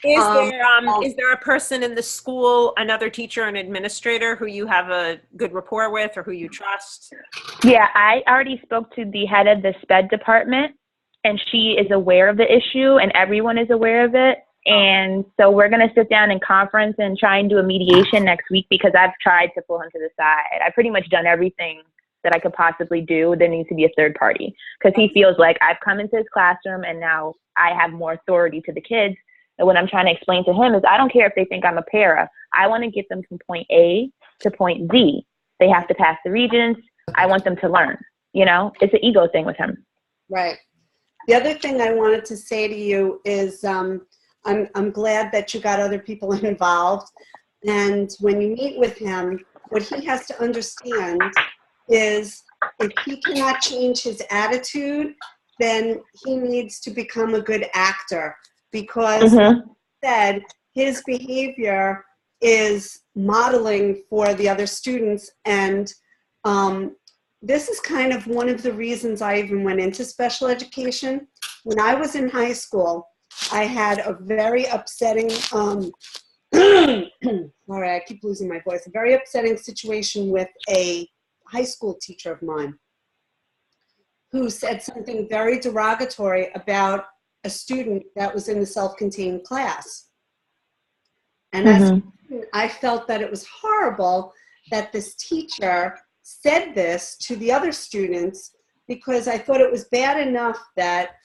Is there a person in the school, another teacher, an administrator who you have a good rapport with or who you trust? Yeah, I already spoke to the head of the SPED department, and she is aware of the issue, and everyone is aware of it. And so we're going to sit down in conference and try and do a mediation next week, because I've tried to pull him to the side. I've pretty much done everything that I could possibly do. There needs to be a third party, because he feels like I've come into his classroom and now I have more authority to the kids. And what I'm trying to explain to him is I don't care if they think I'm a para. I want to get them from point A to point Z. They have to pass the Regents. I want them to learn. You know, it's an ego thing with him. Right. The other thing I wanted to say to you is I'm glad that you got other people involved. And when you meet with him, what he has to understand is if he cannot change his attitude, then he needs to become a good actor, because like you said, his behavior is modeling for the other students. And this is kind of one of the reasons I even went into special education. When I was in high school, I had a very upsetting, sorry, I keep losing my voice, a very upsetting situation with a high school teacher of mine who said something very derogatory about a student that was in the self-contained class. And as a student, I felt that it was horrible that this teacher said this to the other students, because I thought it was bad enough that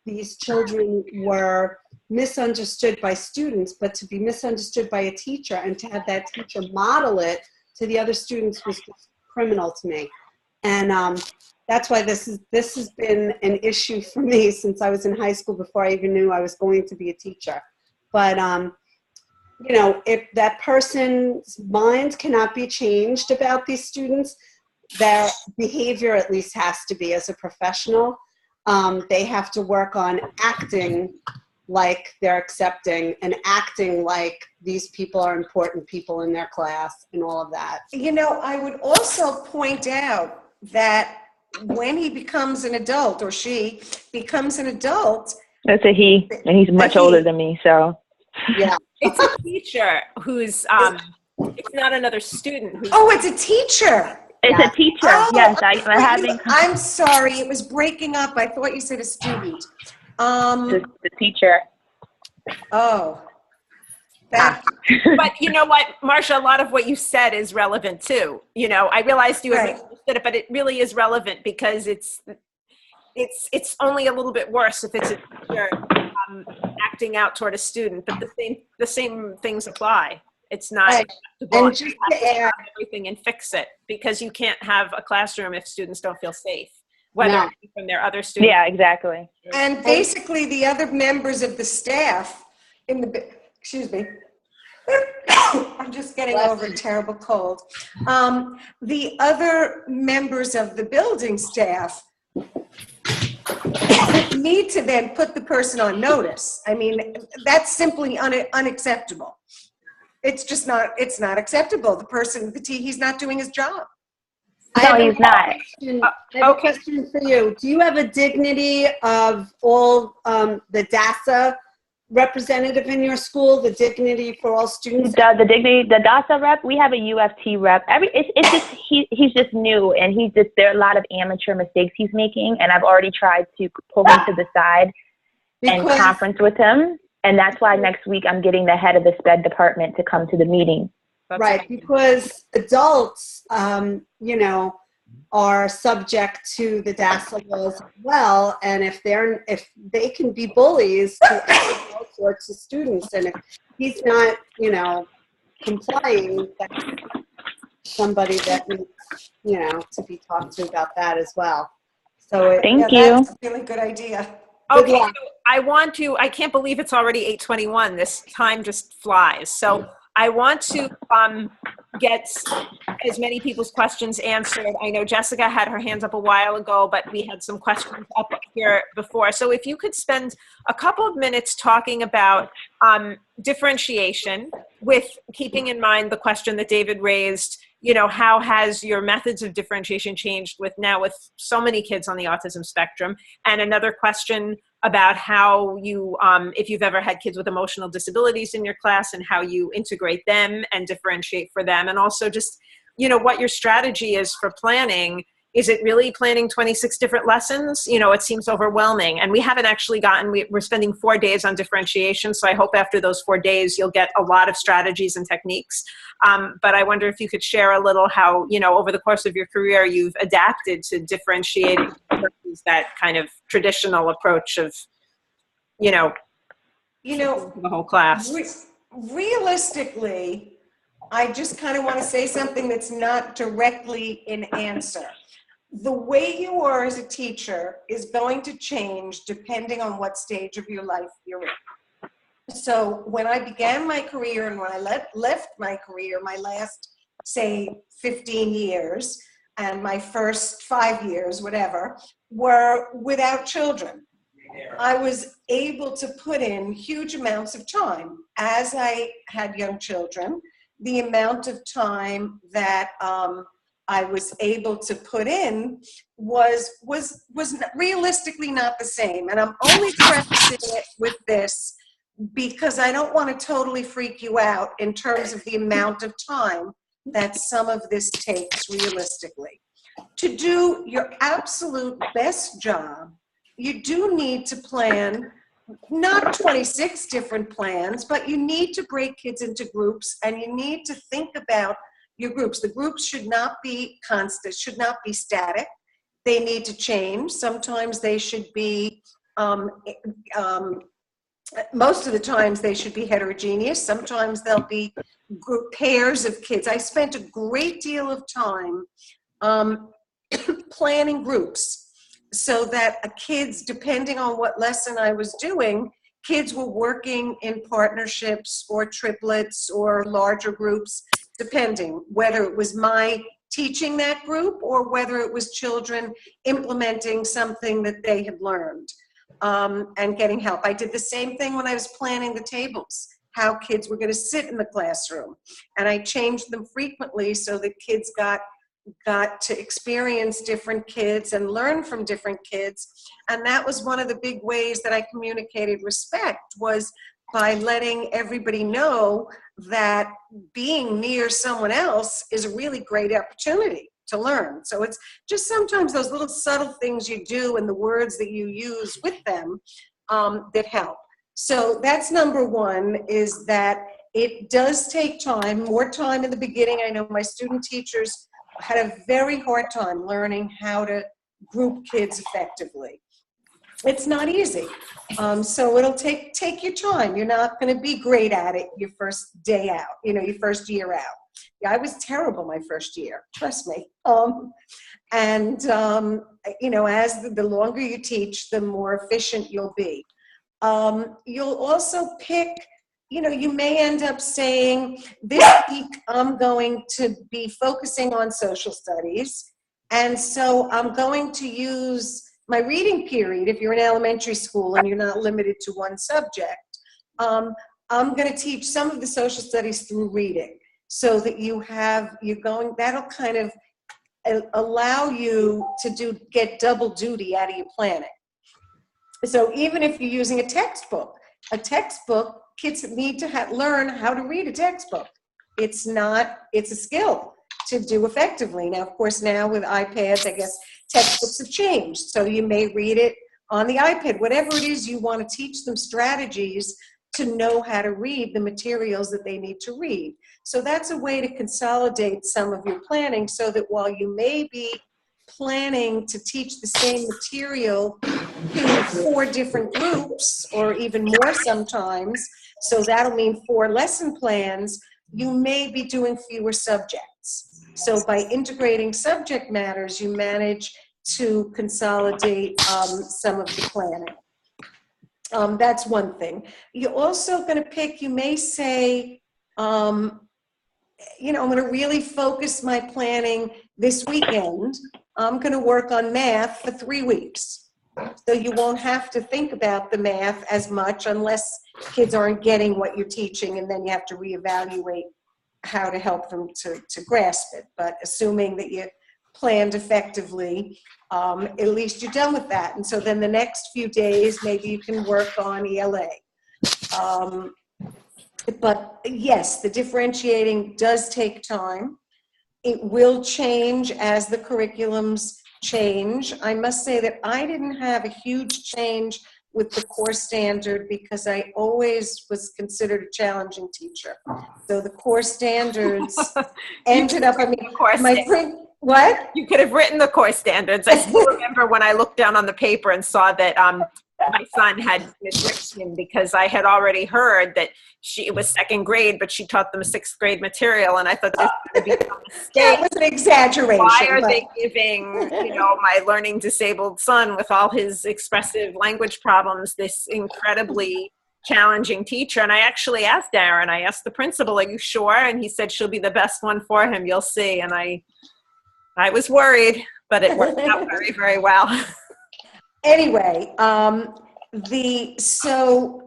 these children were misunderstood by students, but to be misunderstood by a teacher and to have that teacher model it to the other students was just criminal to me. And that's why this has been an issue for me since I was in high school, before I even knew I was going to be a teacher. But you know, if that person's mind cannot be changed about these students, their behavior at least has to be. As a professional, they have to work on acting like they're accepting and acting like these people are important people in their class and all of that. You know, I would also point out that when he becomes an adult, or she becomes an adult. That's a he, and he's much older than me, so. Yeah. It's a teacher who's, it's not another student. Who's, Oh, it's a teacher. It's a teacher, yes. I'm having I'm sorry, it was breaking up. I thought you said a student. the teacher. Oh. That, but you know what, Marcia, a lot of what you said is relevant too. You know, I realized you had Right. understood it, but it really is relevant, because it's only a little bit worse if it's a teacher acting out toward a student, but the same things apply. It's not Right. acceptable. And just You have to to add, stop everything and fix it, because you can't have a classroom if students don't feel safe, whether No. it be from their other students. Yeah, exactly. and basically the other members of the staff in the, excuse me, I'm just getting over a terrible cold. The other members of the building staff need to then put the person on notice. I mean, that's simply unacceptable. It's just not, it's not acceptable. The person, he's not doing his job. No, he's not. I have a question for you. Do you have a dignity of all the DASA representative in your school, the dignity for all students? The dignity, the DASA rep, we have a UFT rep. It's just he's just new, and there are a lot of amateur mistakes he's making, and I've already tried to pull him to the side and conference with him, and that's why next week I'm getting the head of the SPED department to come to the meeting. Right, because adults, you know, are subject to the DASA laws as well, and if they can be bullies to all sorts of students, and if he's not, you know, complying, that's somebody that needs, you know, to be talked to about that as well. So Thank you. That's a really good idea. Good Okay, luck. so I can't believe it's already 8:21. This time just flies. So I want to get as many people's questions answered. I know Jessica had her hands up a while ago, but we had some questions up here before. So if you could spend a couple of minutes talking about differentiation, with keeping in mind the question that David raised, how has your methods of differentiation changed with so many kids on the autism spectrum? And another question about how you, if you've ever had kids with emotional disabilities in your class, and how you integrate them and differentiate for them. And also just, what your strategy is for planning. Is it really planning 26 different lessons? It seems overwhelming. And we haven't actually we're spending 4 days on differentiation. So I hope after those 4 days, you'll get a lot of strategies and techniques. But I wonder if you could share a little how, over the course of your career, you've adapted to differentiating versus that kind of traditional approach of, the whole class. Realistically, I just kind of want to say something that's not directly an answer. The way you are as a teacher is going to change depending on what stage of your life you're in. So when I began my career and when I left my career, my last, say, 15 years and my first 5 years, whatever, were without children. I was able to put in huge amounts of time. As I had young children, the amount of time that I was able to put in was realistically not the same. And I'm only prefacing it with this because I don't want to totally freak you out in terms of the amount of time that some of this takes realistically. To do your absolute best job, you do need to plan not 26 different plans, but you need to break kids into groups, and you need to think about your groups. The groups should not be constant, should not be static. They need to change. Sometimes they should be, most of the times they should be heterogeneous. Sometimes they'll be group pairs of kids. I spent a great deal of time planning groups so that kids, depending on what lesson I was doing, kids were working in partnerships or triplets or larger groups, depending whether it was my teaching that group or whether it was children implementing something that they had learned and getting help. I did the same thing when I was planning the tables, how kids were going to sit in the classroom. And I changed them frequently so that kids got to experience different kids and learn from different kids. And that was one of the big ways that I communicated respect, was by letting everybody know that being near someone else is a really great opportunity to learn. So it's just sometimes those little subtle things you do and the words that you use with them that help. So that's number one, is that it does take time, more time in the beginning. I know my student teachers had a very hard time learning how to group kids effectively. It's not easy. So it'll take your time. You're not going to be great at it your first day out, your first year out. Yeah, I was terrible my first year, trust me. As the longer you teach, the more efficient you'll be. You'll also pick, you may end up saying, this week I'm going to be focusing on social studies. And so I'm going to use my reading period, if you're in elementary school and you're not limited to one subject. I'm going to teach some of the social studies through reading, so that that'll kind of allow you to get double duty out of your planning. So even if you're using a textbook, kids need to learn how to read a textbook. It's a skill to do effectively. Now, of course, now with iPads, I guess textbooks have changed. So you may read it on the iPad. Whatever it is, you want to teach them strategies to know how to read the materials that they need to read. So that's a way to consolidate some of your planning, so that while you may be planning to teach the same material to 4 different groups, or even more sometimes, so that'll mean 4 lesson plans, you may be doing fewer subjects. So by integrating subject matters, you manage to consolidate some of the planning. That's one thing. You're also going to pick, you may say, I'm going to really focus my planning this weekend. I'm going to work on math for 3 weeks. So you won't have to think about the math as much unless kids aren't getting what you're teaching, and then you have to reevaluate how to help them to grasp it. But assuming that you planned effectively, at least you're done with that. And so then the next few days, maybe you can work on ELA. But yes, the differentiating does take time. It will change as the curriculums change. I must say that I didn't have a huge change with the core standard because I always was considered a challenging teacher. So the core standards ended up, what? You could have written the core standards. I still remember when I looked down on the paper and saw that my son had restriction because I had already heard that it was second grade, but she taught them 6th grade material, and I thought this would be a mistake. That was an exaggeration. Why are they giving, my learning disabled son with all his expressive language problems this incredibly challenging teacher? And I actually asked Darren, I asked the principal, are you sure? And he said she'll be the best one for him. You'll see. And I was worried, but it worked out very, very well. Anyway, so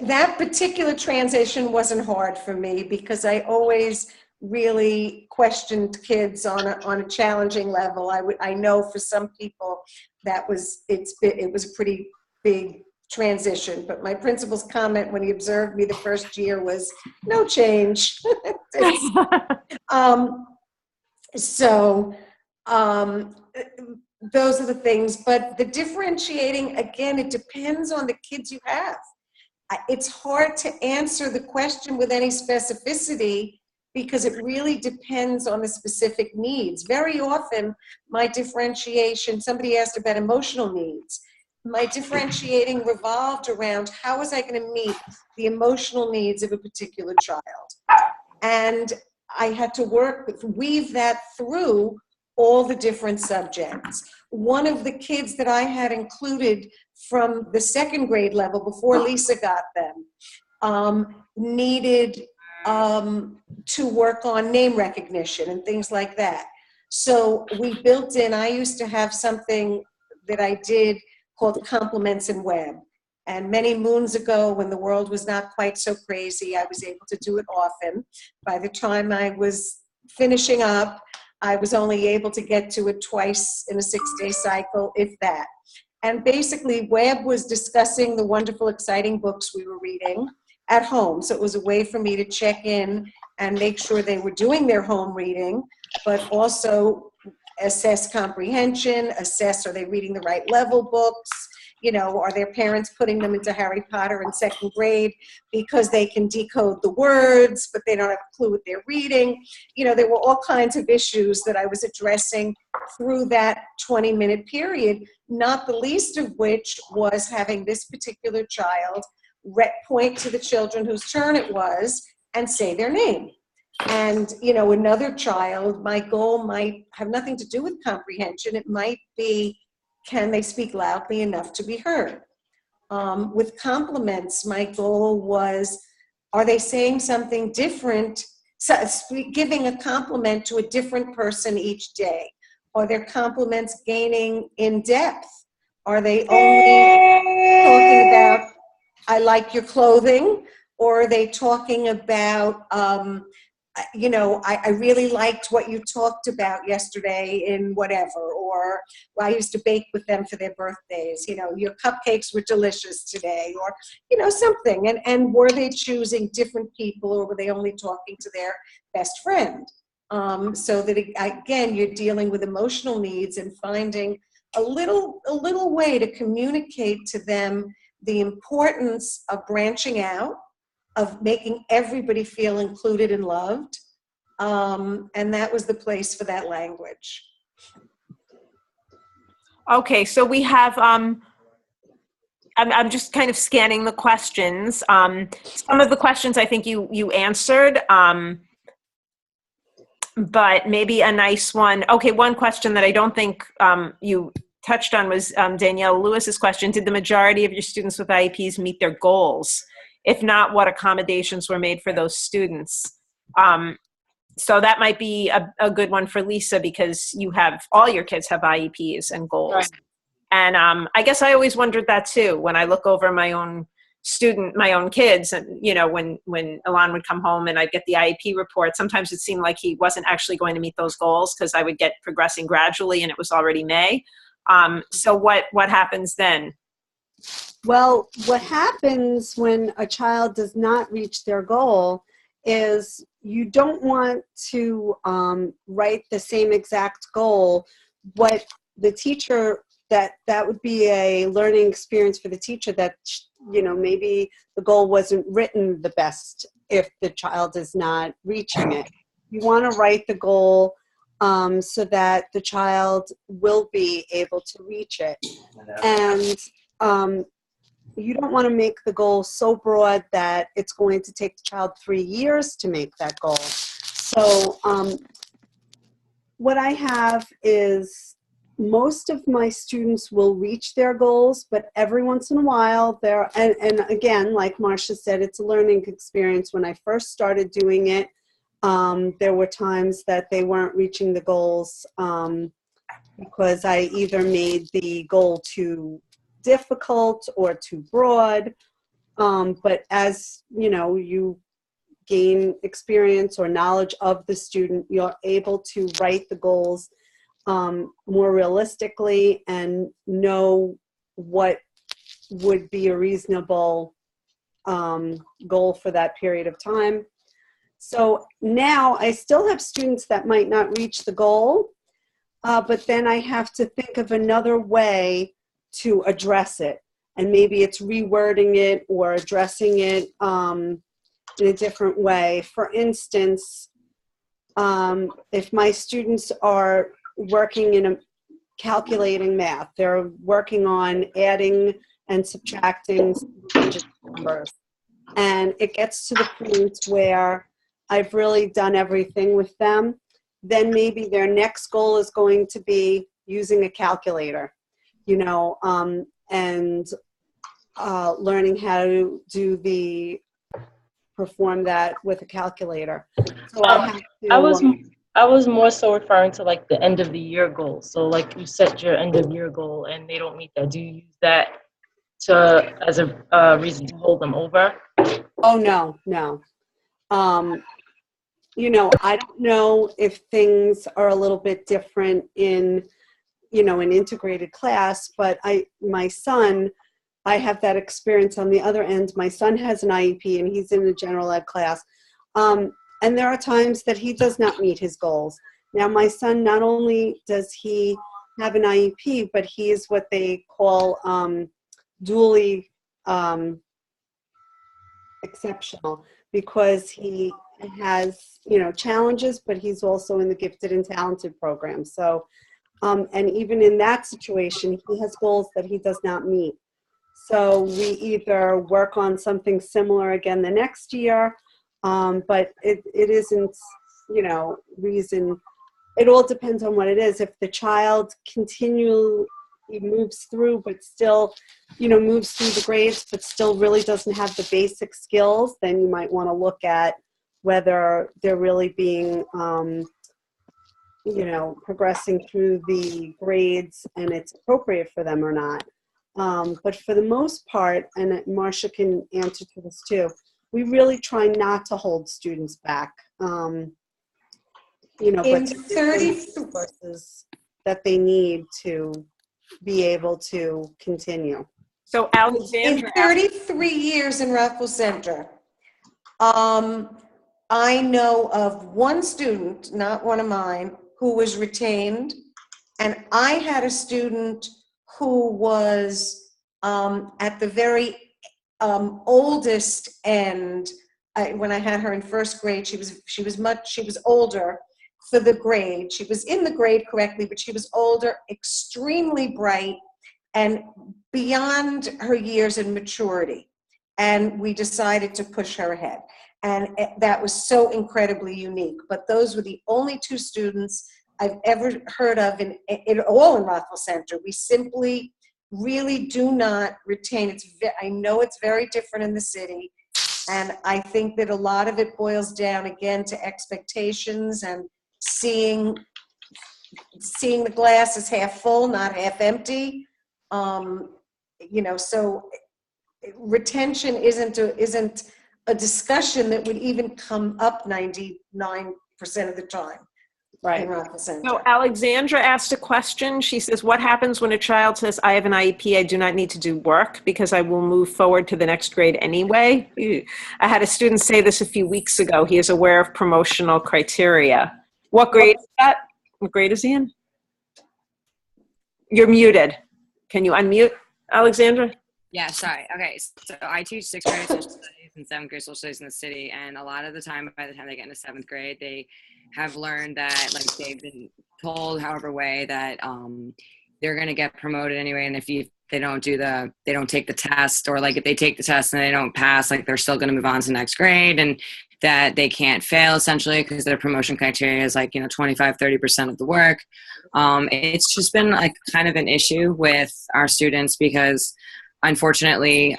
that particular transition wasn't hard for me because I always really questioned kids on a challenging level. I know for some people it was a pretty big transition, but my principal's comment when he observed me the first year was no change. Those are the things, but the differentiating, again, it depends on the kids you have. It's hard to answer the question with any specificity because it really depends on the specific needs. Very often, my differentiation, somebody asked about emotional needs. My differentiating revolved around how was I going to meet the emotional needs of a particular child. And I had to weave that through all the different subjects. One of the kids that I had included from the 2nd grade level before Lisa got them needed to work on name recognition and things like that. So we built in, I used to have something that I did called Compliments in Web. And many moons ago, when the world was not quite so crazy, I was able to do it often. By the time I was finishing up, I was only able to get to it twice in a 6-day cycle, if that. And basically, Web was discussing the wonderful, exciting books we were reading at home. So it was a way for me to check in and make sure they were doing their home reading, but also assess comprehension, assess are they reading the right level books, are their parents putting them into Harry Potter in 2nd grade because they can decode the words, but they don't have a clue what they're reading. There were all kinds of issues that I was addressing through that 20-minute period, not the least of which was having this particular child point to the children whose turn it was and say their name. And, another child, my goal might have nothing to do with comprehension. It might be, can they speak loudly enough to be heard? With compliments, my goal was, are they saying something different, giving a compliment to a different person each day? Are their compliments gaining in depth? Are they only talking about, I like your clothing? Or are they talking about, I really liked what you talked about yesterday in whatever, or I used to bake with them for their birthdays, your cupcakes were delicious today, or, something. And were they choosing different people, or were they only talking to their best friend? So that, again, you're dealing with emotional needs and finding a little way to communicate to them the importance of branching out, of making everybody feel included and loved. And that was the place for that language. Okay, so we have, I'm just kind of scanning the questions. Some of the questions I think you answered, but maybe a nice one. Okay, one question that I don't think you touched on was Danielle Lewis's question. Did the majority of your students with IEPs meet their goals? If not, what accommodations were made for those students? So that might be a good one for Lisa, because you have, all your kids have IEPs and goals. Right. And I guess I always wondered that too, when I look over my own kids, and, you know, when Alon would come home and I'd get the IEP report, sometimes it seemed like he wasn't actually going to meet those goals, because I would get progressing gradually and it was already May. So what happens then? Well, what happens when a child does not reach their goal is you don't want to write the same exact goal. What the teacher, that would be a learning experience for the teacher, that, you know, maybe the goal wasn't written the best if the child is not reaching it. You want to write the goal so that the child will be able to reach it. And you don't want to make the goal so broad that it's going to take the child 3 years to make that goal. So what I have is most of my students will reach their goals, but every once in a while and again, like Marcia said, it's a learning experience. When I first started doing it, there were times that they weren't reaching the goals because I either made the goal too difficult or too broad. But as you know, you gain experience or knowledge of the student, you're able to write the goals more realistically and know what would be a reasonable goal for that period of time. So now I still have students that might not reach the goal, but then I have to think of another way to address it. And maybe it's rewording it or addressing it in a different way. For instance, if my students are working in calculating math, they're working on adding and subtracting digit numbers, and it gets to the point where I've really done everything with them, then maybe their next goal is going to be using a calculator, you know, and learning how to perform that with a calculator. So I have to, I was more so referring to like the end of the year goal. So like you set your end of year goal and they don't meet that. Do you use that as a reason to hold them over? oh, no. You know, I don't know if things are a little bit different in, you know, an integrated class, but my son, I have that experience on the other end. My son has an IEP and he's in the general ed class. And there are times that he does not meet his goals. Now, my son, not only does he have an IEP, but he is what they call dually exceptional, because he has, you know, challenges, but he's also in the gifted and talented program. So, and even in that situation, he has goals that he does not meet. So we either work on something similar again the next year, but it isn't, you know, reason. It all depends on what it is. If the child continually moves through, but still, you know, moves through the grades, but still really doesn't have the basic skills, then you might want to look at whether they're really being, you know, progressing through the grades and it's appropriate for them or not. But for the most part, and Marcia can answer to this too, we really try not to hold students back. You know, but to give them resources that they need to be able to continue. So Alexandra, In 33 years in Rockville Center, I know of one student, not one of mine, who was retained, and I had a student who was at the very oldest end. When I had her in first grade, she was older for the grade. She was in the grade correctly, but she was older, extremely bright, and beyond her years in maturity. And we decided to push her ahead. And that was so incredibly unique. But those were the only two students I've ever heard of in all in Rockville Center. We simply really do not retain. I know it's very different in the city. And I think that a lot of it boils down again to expectations and seeing the glass as half full, not half empty. So retention isn't a discussion that would even come up 99% of the time. Right. In Rockville Center. So Alexandra asked a question. She says, what happens when a child says, I have an IEP, I do not need to do work because I will move forward to the next grade anyway? I had a student say this a few weeks ago. He is aware of promotional criteria. What grade is that? What grade is he in? You're muted. Can you unmute, Alexandra? Yeah, sorry. Okay, so I teach 6th grade social studies and 7th grade social studies in the city, and a lot of the time, by the time they get into 7th grade, they have learned that, like, they've been told, however way, that they're going to get promoted anyway, and if they don't take the test, or like if they take the test and they don't pass, like they're still going to move on to next grade, and that they can't fail essentially because their promotion criteria is like 25-30% of the work. It's just been like kind of an issue with our students because unfortunately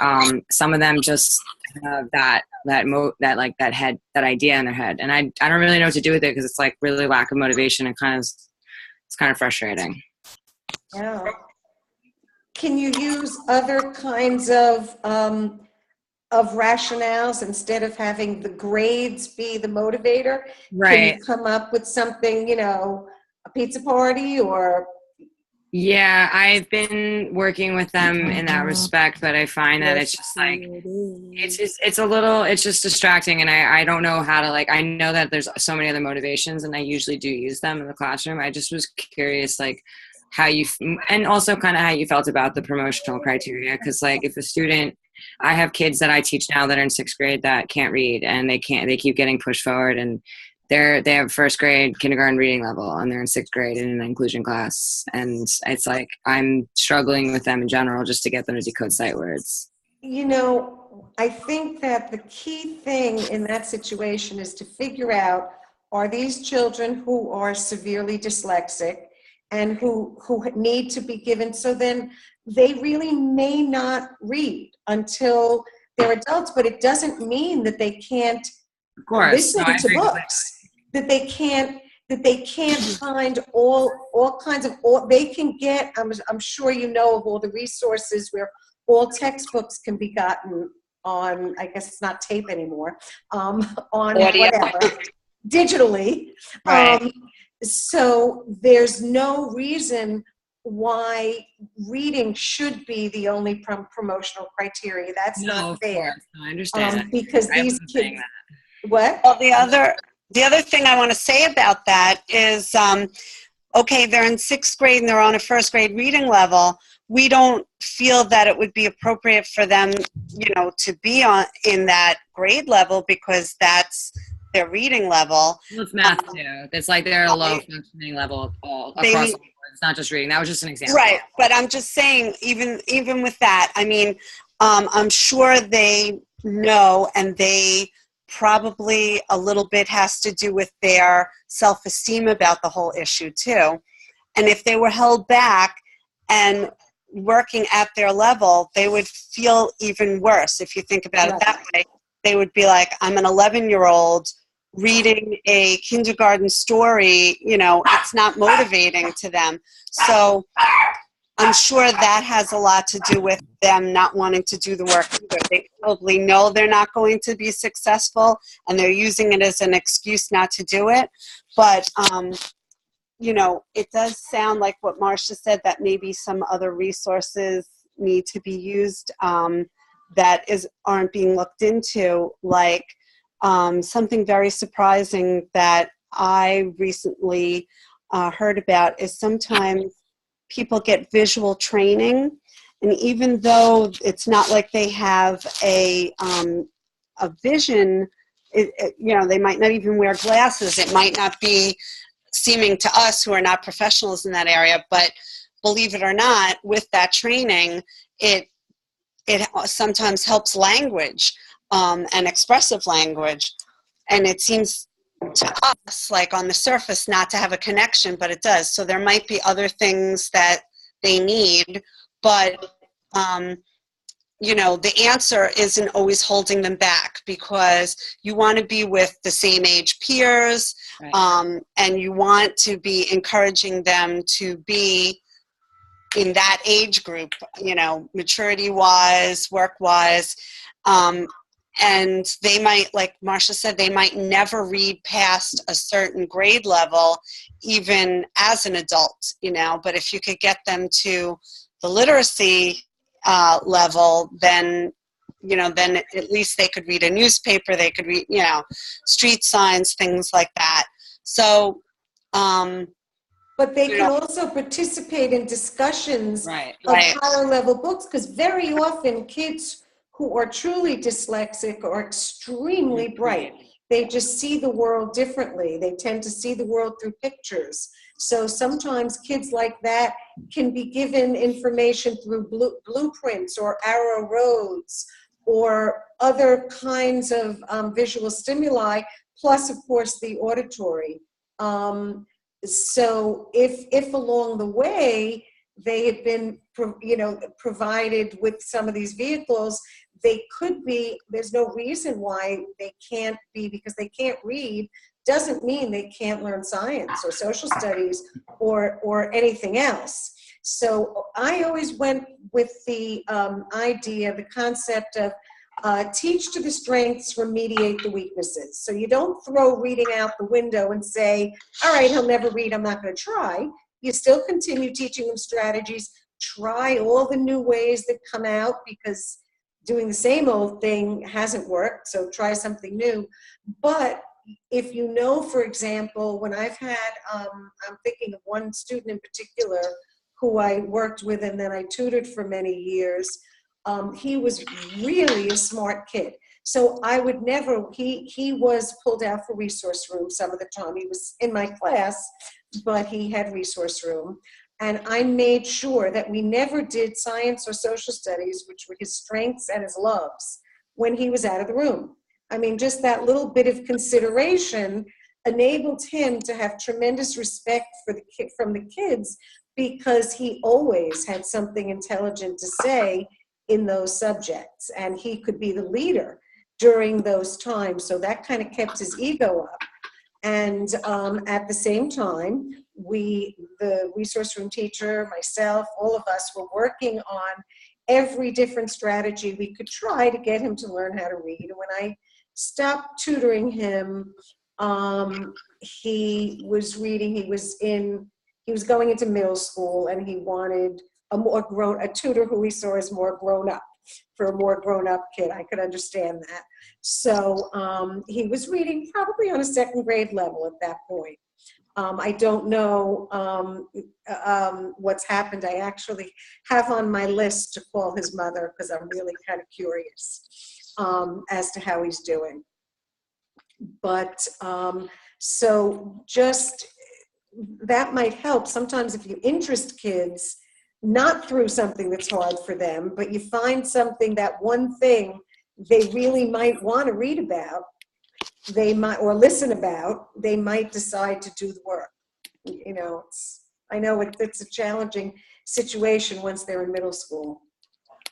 some of them just have that idea in their head, and I don't really know what to do with it because it's like really lack of motivation and it's kind of frustrating. Yeah. Can you use other kinds of rationales instead of having the grades be the motivator? Right. Can you come up with something, a pizza party or? Yeah, I've been working with them in that respect, but I find that it's just like, it's just distracting, and I don't know how to, I know that there's so many other motivations, and I usually do use them in the classroom. I just was curious, how you, and also kind of how you felt about the promotional criteria, because if a student, I have kids that I teach now that are in 6th grade that can't read, and they keep getting pushed forward, and they have 1st grade kindergarten reading level, and they're in 6th grade in an inclusion class, and it's like I'm struggling with them in general just to get them to decode sight words. I think that the key thing in that situation is to figure out, are these children who are severely dyslexic and who need to be given, so then they really may not read until they're adults, but it doesn't mean that they can't listen to books, that they can't find all kinds of, they can get, I'm sure of all the resources where all textbooks can be gotten on, I guess it's not tape anymore, on whatever, digitally. Right. So there's no reason why reading should be the only promotional criteria. That's not fair. I understand. Because these kids, what? Well, the other thing I want to say about that is, okay, they're in 6th grade and they're on a 1st grade reading level. We don't feel that it would be appropriate for them, to be in that grade level because that's their reading level. Well, it's math too. It's like they're a low functioning level all across the board. It's not just reading. That was just an example. Right, but I'm just saying, even with that, I mean, I'm sure they know, and they probably a little bit has to do with their self-esteem about the whole issue too. And if they were held back and working at their level, they would feel even worse. If you think about it that way, they would be like, I'm an 11-year-old reading a kindergarten story, it's not motivating to them. So I'm sure that has a lot to do with them not wanting to do the work either. They probably know they're not going to be successful, and they're using it as an excuse not to do it. But, it does sound like what Marcia said, that maybe some other resources need to be used that aren't being looked into, like something very surprising that I recently heard about is sometimes people get visual training, and even though it's not like they have a vision, they might not even wear glasses. It might not be seeming to us who are not professionals in that area, but believe it or not, with that training, it sometimes helps language and expressive language. And it seems to us, like on the surface, not to have a connection, but it does. So there might be other things that they need, but the answer isn't always holding them back, because you want to be with the same age peers, Right. and you want to be encouraging them to be in that age group, maturity-wise, work-wise. And they might, like Marcia said, they might never read past a certain grade level, even as an adult, but if you could get them to the literacy level, then at least they could read a newspaper, they could read, street signs, things like that. So, but they can also participate in discussions Right. of Right. higher level books, because very often kids who are truly dyslexic are extremely bright. They just see the world differently. They tend to see the world through pictures. So sometimes kids like that can be given information through blueprints or arrow roads or other kinds of visual stimuli, plus, of course, the auditory. So if along the way they had been, provided with some of these vehicles, they could be, there's no reason why they can't be, because they can't read, doesn't mean they can't learn science or social studies or anything else. So I always went with the idea, the concept of teach to the strengths, remediate the weaknesses. So you don't throw reading out the window and say, all right, he'll never read, I'm not going to try. You still continue teaching them strategies, try all the new ways that come out, because doing the same old thing hasn't worked, so try something new. But if for example, when I've had, I'm thinking of one student in particular who I worked with and then I tutored for many years. He was really a smart kid. So I would never, he was pulled out for resource room some of the time. He was in my class, but he had resource room. And I made sure that we never did science or social studies, which were his strengths and his loves, when he was out of the room. I mean, just that little bit of consideration enabled him to have tremendous respect from the kids, because he always had something intelligent to say in those subjects, and he could be the leader during those times. So that kind of kept his ego up. And at the same time, the resource room teacher, myself, all of us were working on every different strategy we could try to get him to learn how to read. And when I stopped tutoring him, he was reading, he was going into middle school, and he wanted a tutor who he saw as more grown up, for a more grown up kid. I could understand that. So he was reading probably on a second grade level at that point. I don't know what's happened. I actually have on my list to call his mother, because I'm really kind of curious as to how he's doing. But so just that might help. Sometimes if you interest kids, not through something that's hard for them, but you find something, that one thing they really might want to read about, they might, or listen about, they might decide to do the work. I know it's a challenging situation once they're in middle school.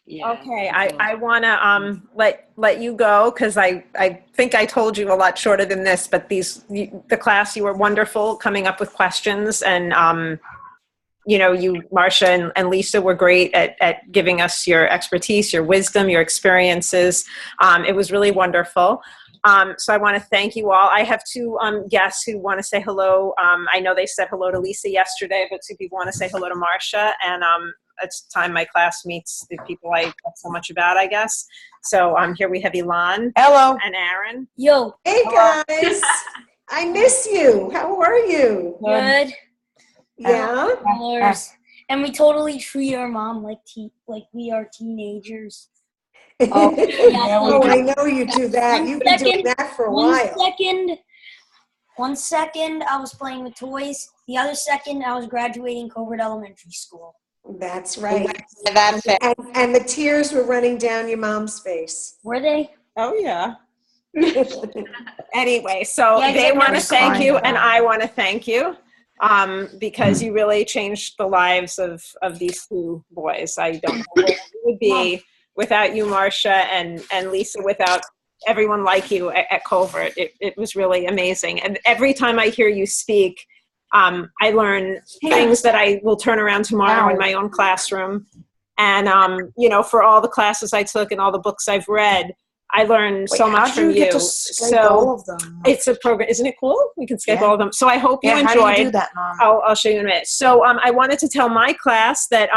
Yeah. Okay, I want to let you go, because I think I told you a lot shorter than this, but the class, you were wonderful coming up with questions, and you, Marcia and Lisa, were great at giving us your expertise, your wisdom, your experiences. It was really wonderful. So I want to thank you all. I have two guests who want to say hello. I know they said hello to Lisa yesterday, but two people want to say hello to Marcia. And it's time my class meets the people I love so much about, I guess. So here we have Elan. Hello. And Aaron. Yo. Hey guys, I miss you. How are you? Good. Yeah. And we totally treat our mom like we are teenagers. Oh, I know you do that. You've been doing that for a while. One second, I was playing with toys. The other second, I was graduating Covert Elementary School. That's right. That's it. And the tears were running down your mom's face. Were they? Oh, yeah. Anyway, so Yeah, they want to was thank crying you, about and I want to thank you, because you really changed the lives of these two boys. I don't know where we would be without you, Marcia, and Lisa, without everyone like you at Covert. It was really amazing. And every time I hear you speak, I learn things that I will turn around tomorrow in my own classroom. And, you know, for all the classes I took and all the books I've read, I learned so much from you. So of them? it's a program. Isn't it cool? We can Skype Yeah. all of them. So I hope you Yeah, enjoyed. how do you do that, Mom? I'll show you in a minute. So I wanted to tell my class that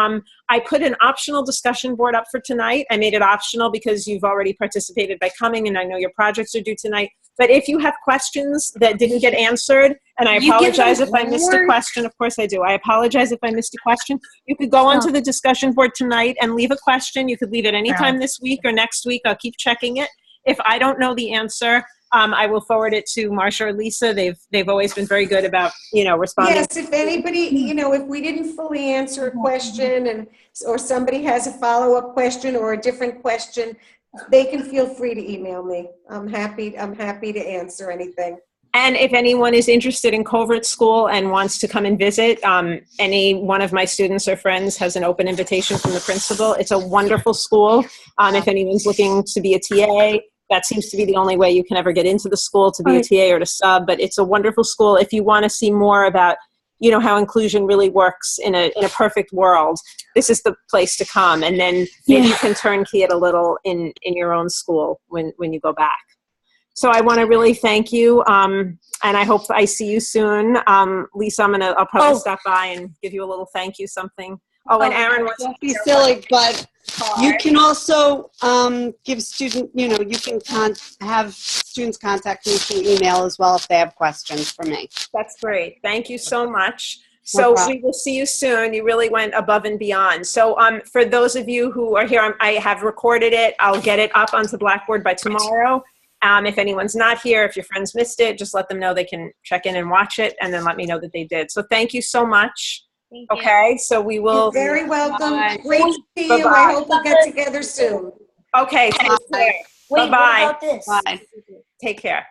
I put an optional discussion board up for tonight. I made it optional because you've already participated by coming, and I know your projects are due tonight. But if you have questions that didn't get answered, and I You give them apologize if I missed a homework? question. Of course I do. I apologize if I missed a question. You could go onto the discussion board tonight and leave a question. You could leave it any time this week or next week. I'll keep checking it. If I don't know the answer, I will forward it to Marcia or Lisa. They've always been very good about, you know, responding. Yes, if anybody, you know, if we didn't fully answer a question or somebody has a follow-up question or a different question, they can feel free to email me. I'm happy to answer anything. And if anyone is interested in Covert School and wants to come and visit, any one of my students or friends has an open invitation from the principal. It's a wonderful school. If anyone's looking to be a TA, that seems to be the only way you can ever get into the school, to be a TA or to sub. But it's a wonderful school. If you want to see more about, you know, how inclusion really works in a perfect world, this is the place to come. And then maybe you can turnkey it a little in your own school when you go back. So I want to really thank you, and I hope I see you soon. Lisa, I'll probably stop by and give you a little thank you something. Oh, and Aaron wants to Don't be silly, but you can also give student, you know, you can have students contact me through email as well if they have questions for me. That's great. Thank you so much. No So problem. we will see you soon. You really went above and beyond. So for those of you who are here, I have recorded it. I'll get it up onto Blackboard by tomorrow. If anyone's not here, if your friends missed it, just let them know they can check in and watch it, and then let me know that they did. So thank you so much. Thank you. Okay, so we will. You're very welcome. Bye. Great to see you. Bye-bye. I hope we'll get together soon. Okay, take care. Wait, Bye-bye. what about this? Bye. Take care.